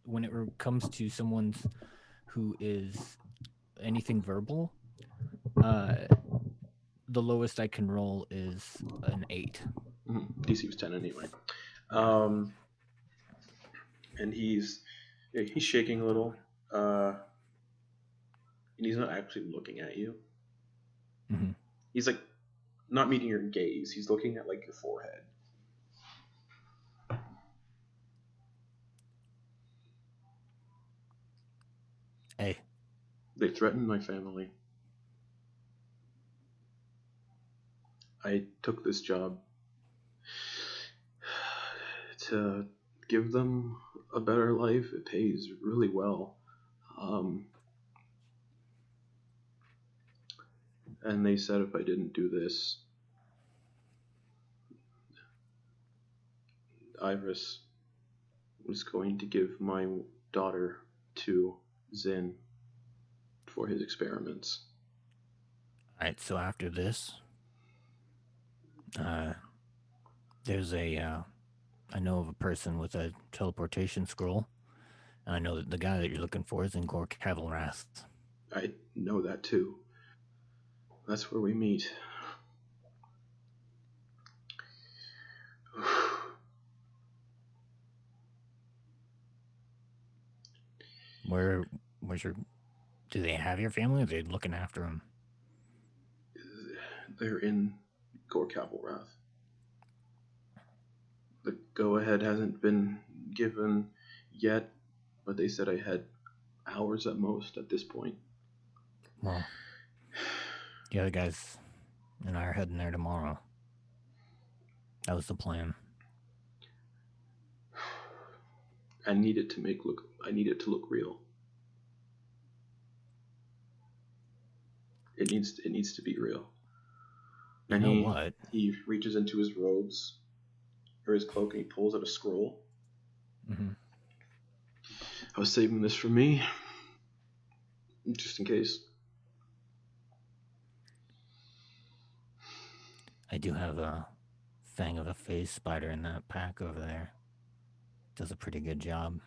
when it comes to someone who is anything verbal, the lowest I can roll is an 8. DC was 10 anyway. And he's shaking a little, and he's not actually looking at you. Mm-hmm. He's like not meeting your gaze. He's looking at like your forehead. Hey. They threatened my family. I took this job to give them a better life. It pays really well. And they said if I didn't do this, Iris was going to give my daughter to Zyn for his experiments. Alright, so after this, there's I know of a person with a teleportation scroll, and I know that the guy that you're looking for is in Gore Cavalrath. I know that too. That's where we meet. Where's your... Do they have your family, or are they looking after them? They're in Gore Cavalrath. The go-ahead hasn't been given yet, but they said I had hours at most at this point. Well, the other guys and I are heading there tomorrow. That was the plan. I need it to look real. It needs to be real. And you know what? He reaches into his robes or his cloak and he pulls out a scroll. Mm-hmm. I was saving this for me, just in case. I do have a Fang of a Phase spider in that pack over there. does a pretty good job.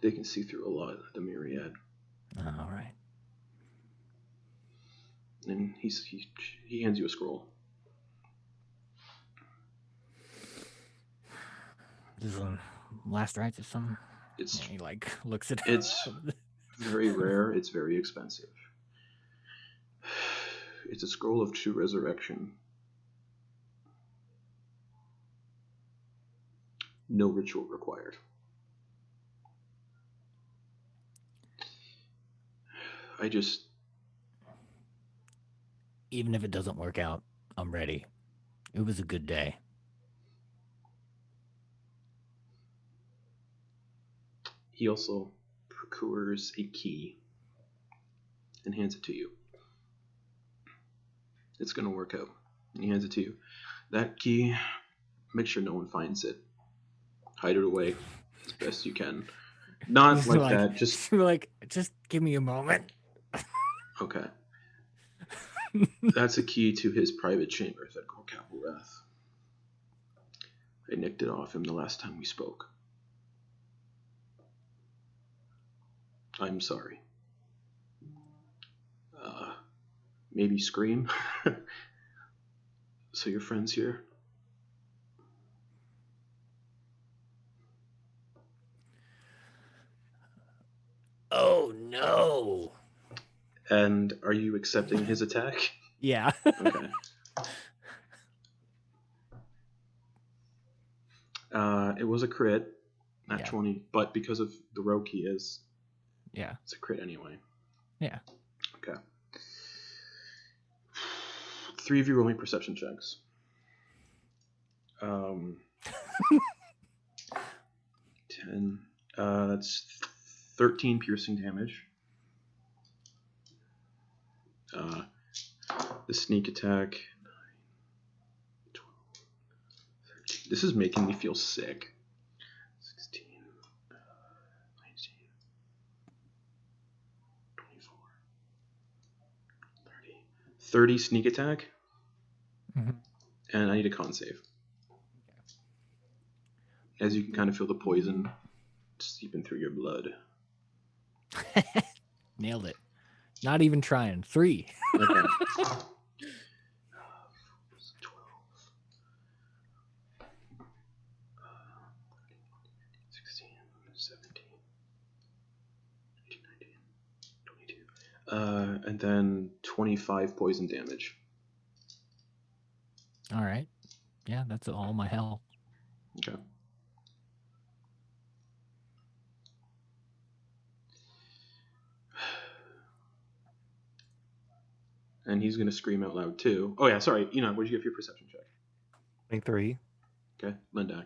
They can see through a lot of the myriad. All right. And he hands you a scroll. This is last rites or something. It's He like looks at It's very rare. It's very expensive. It's a scroll of true resurrection. No ritual required. Even if it doesn't work out, I'm ready. It was a good day. He also procures a key and hands it to you. It's going to work out. He hands it to you. That key, make sure no one finds it. Hide it away as best you can. Not like that. Just give me a moment. Okay. That's a key to his private chamber, said Gorkapelrath. I nicked it off him the last time we spoke. I'm sorry. Maybe scream? So your friend's here? Oh, no. And are you accepting his attack? Yeah. Okay. It was a crit, not 20, but because of the rogue he is, it's a crit anyway. Yeah. Okay. 3 of you roll me perception checks. 10. That's 13 piercing damage. The sneak attack. 9, 12, 13. This is making me feel sick. 16, 19, 24, 30. 30 sneak attack. Mm-hmm. And I need a con save. As you can kind of feel the poison seeping through your blood. Nailed it. Not even trying. 3. Okay. 12, 16, 17, 18, 19, 22. And then 25 poison damage. All right. Yeah, that's all my health. Okay. And he's going to scream out loud too. Oh yeah, sorry. Enak, what did you get for your perception check? 23. Okay, Lindak.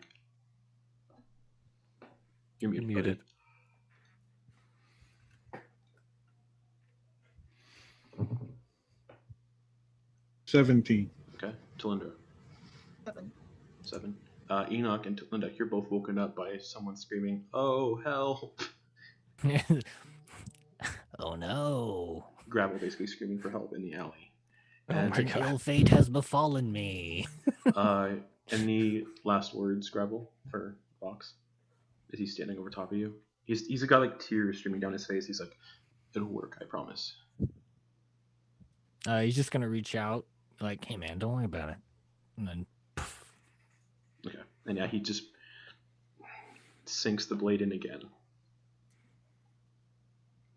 You're muted. Muted. 17. Okay, Talindra. 7. 7. Enak and Lindak, you're both woken up by someone screaming, "Oh, help!" Oh no. Gravel basically screaming for help in the alley. Oh And my An God. ill fate has befallen me. any last words, Gravel, for Vox? Is he standing over top of you? He's got like tears streaming down his face. He's like, "It'll work, I promise." He's just gonna reach out, like, "Hey man, don't worry about it." And then Okay. And yeah, he just sinks the blade in again.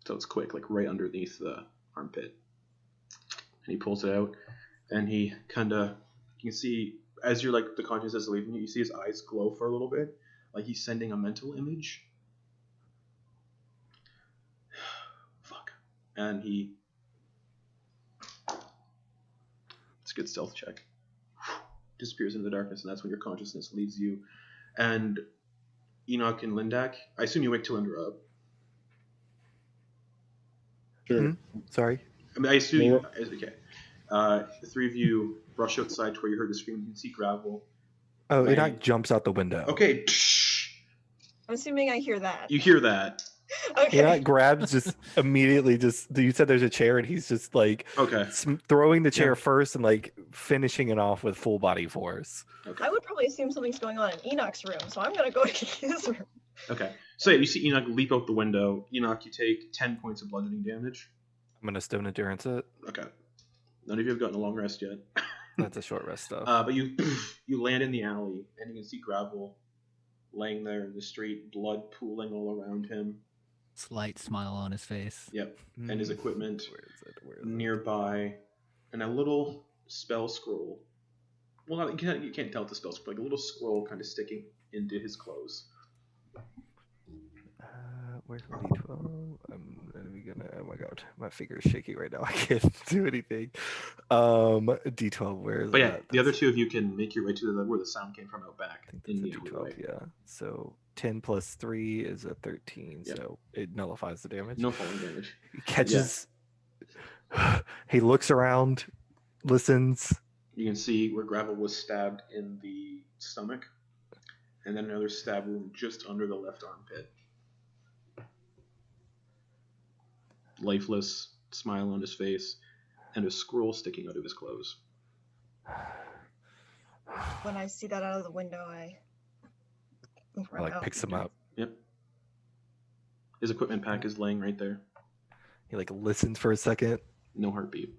So it's quick, like right underneath the armpit. And he pulls it out, and he kind of, you can see, as you're like, the consciousness is leaving you, you see his eyes glow for a little bit, like he's sending a mental image. Fuck. And he, it's a good stealth check. Disappears into the darkness, and that's when your consciousness leaves you. And Enak and Lindak, I assume you wake Talindra up. Sure. Sorry. I mean, I assume Yeah. okay. The 3 of you rush outside to where you heard the scream. You can see Gravel. Oh, Right. Enak jumps out the window. Okay. I'm assuming I hear that. You hear that? Okay. Enak grabs just immediately. You said there's a chair, and he's just like Okay. throwing the chair Yeah. first and like finishing it off with full body force. Okay. I would probably assume something's going on in Enok's room, so I'm gonna go to his room. Okay. So yeah, you see Enak leap out the window. Enak, you take 10 points of bludgeoning damage. I'm gonna stone endurance it. Okay. None of you have gotten a long rest yet. That's a short rest stuff. But you land in the alley, and you can see Gravel laying there in the street, blood pooling all around him. Slight smile on his face. Yep. And his equipment Where is it? Where is it? nearby, and a little spell scroll. Well, not, you can't tell it's a spell scroll, like a little scroll kind of sticking into his clothes. Where's my D12? Oh my god, my finger is shaking right now. I can't do anything. D12, where is But yeah, that? the other two of you can make your way to where the sound came from out back. I think In that's the a alleyway. D12, yeah. So 10 plus 3 is a 13, Yep. so it nullifies the damage. No falling damage. He catches. He looks around, listens. You can see where Gravel was stabbed in the stomach, and then another stab wound just under the left armpit. Lifeless, smile on his face, and a scroll sticking out of his clothes. When I see that out of the window, I run out. Picks him up. Yep. His equipment pack is laying right there. He listens for a second. No heartbeat.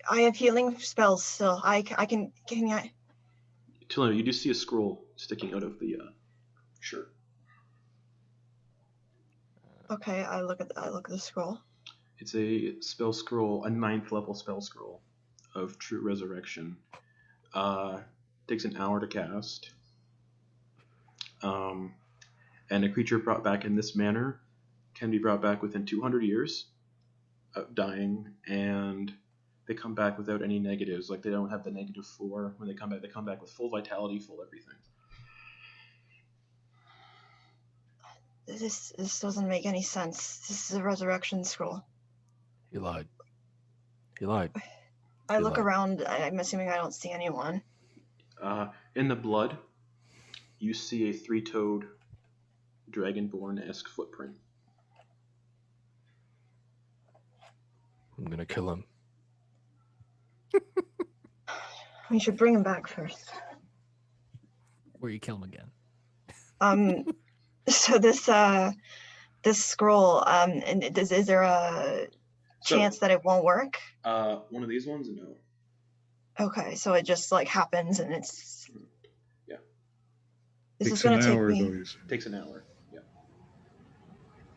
I have healing spells still. Can I? Talindra, you do see a scroll sticking out of the shirt. Okay, I look at the scroll. It's a spell scroll, a 9th level spell scroll of True Resurrection. Takes an hour to cast. And a creature brought back in this manner can be brought back within 200 years of dying, and they come back without any negatives. Like, they don't have the -4 when they come back. They come back with full vitality, full everything. This doesn't make any sense. This is a resurrection scroll. He lied. I look lied. around. I'm assuming I don't see anyone. In the blood, you see a 3-toed dragonborn-esque footprint. I'm gonna kill him. We should bring him back first. Or you kill him again. So this scroll, and is there a chance that it won't work? One of these ones, no. Okay, so it just happens, and it's. Yeah. This Takes is gonna an take hour, me. though, you said. Takes an hour. Yeah.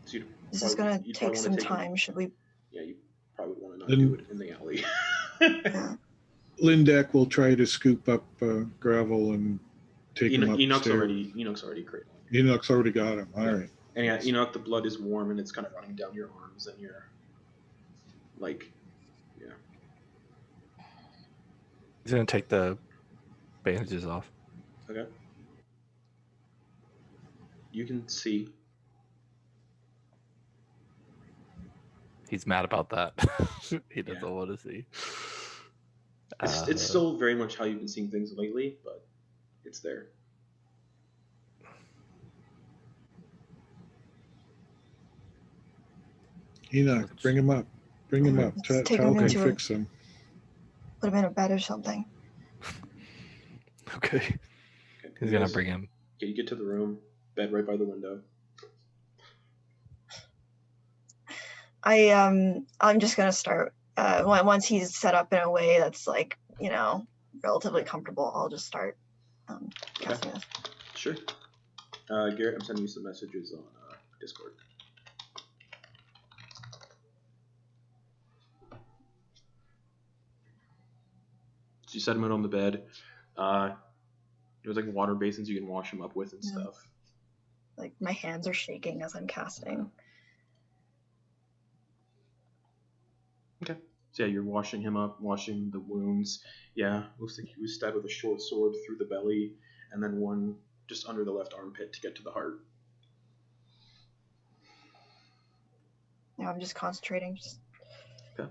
So This is gonna take some time. Should we? Yeah, you probably would want to not Then- do it in the alley. Yeah. Lindak will try to scoop up Gravel and take him Enok's upstairs. already cradling. Enoch's already got him. All Yeah. right. And yeah, Enoch, the blood is warm and it's kind of running down your arms and you're like, yeah. He's gonna take the bandages off. Okay. You can see. He's mad about that. He doesn't Yeah. want to see. It's still very much how you've been seeing things lately, but it's there. Enoch, bring him up. Bring him up. Let's take Tal him can into fix him. Put him in a bed or something. Okay. Okay. He's gonna bring him. Okay, you get to the room, bed right by the window. I'm just gonna start. Once he's set up in a way that's relatively comfortable, I'll just start casting this. Sure. Garrett, I'm sending you some messages on Discord. So you set him out on the bed. There's water basins you can wash him up with and Yeah. stuff. My hands are shaking as I'm casting. Okay. So yeah, you're washing him up, washing the wounds. Yeah, looks like he was stabbed with a short sword through the belly, and then one just under the left armpit to get to the heart. Now I'm just concentrating. Okay.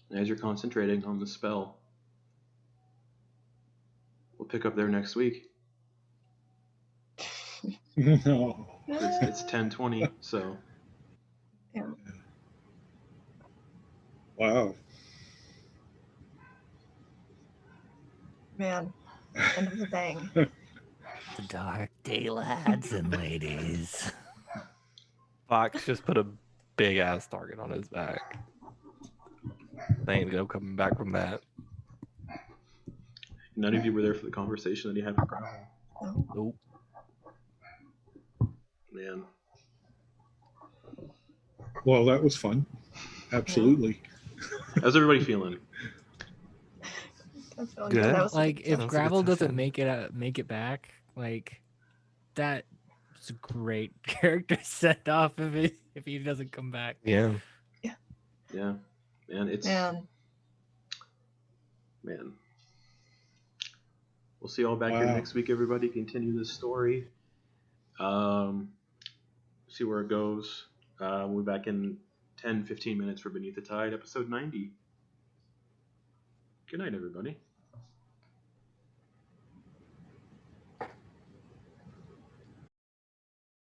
And as you're concentrating on the spell, we'll pick up there next week. No. It's 10:20, so Yeah. Wow. Man, end of the bang. The dark day, lads and ladies. Fox just put a big ass target on his back. They ain't no coming back from that. None of you were there for the conversation that he had with Gravel. No. Nope. Man. Well, that was fun. Absolutely. How's everybody feeling? I'm feeling Good. That was Like, if Sounds like a Gravel doesn't session. make it back, like that's a great character set off if he doesn't come back. Yeah. Yeah. Man, it's Man. Man. We'll see you all back here Wow. next week, everybody. Continue this story. See where it goes. We'll be back in 10-15 minutes for Beneath the Tide, episode 90. Good night, everybody.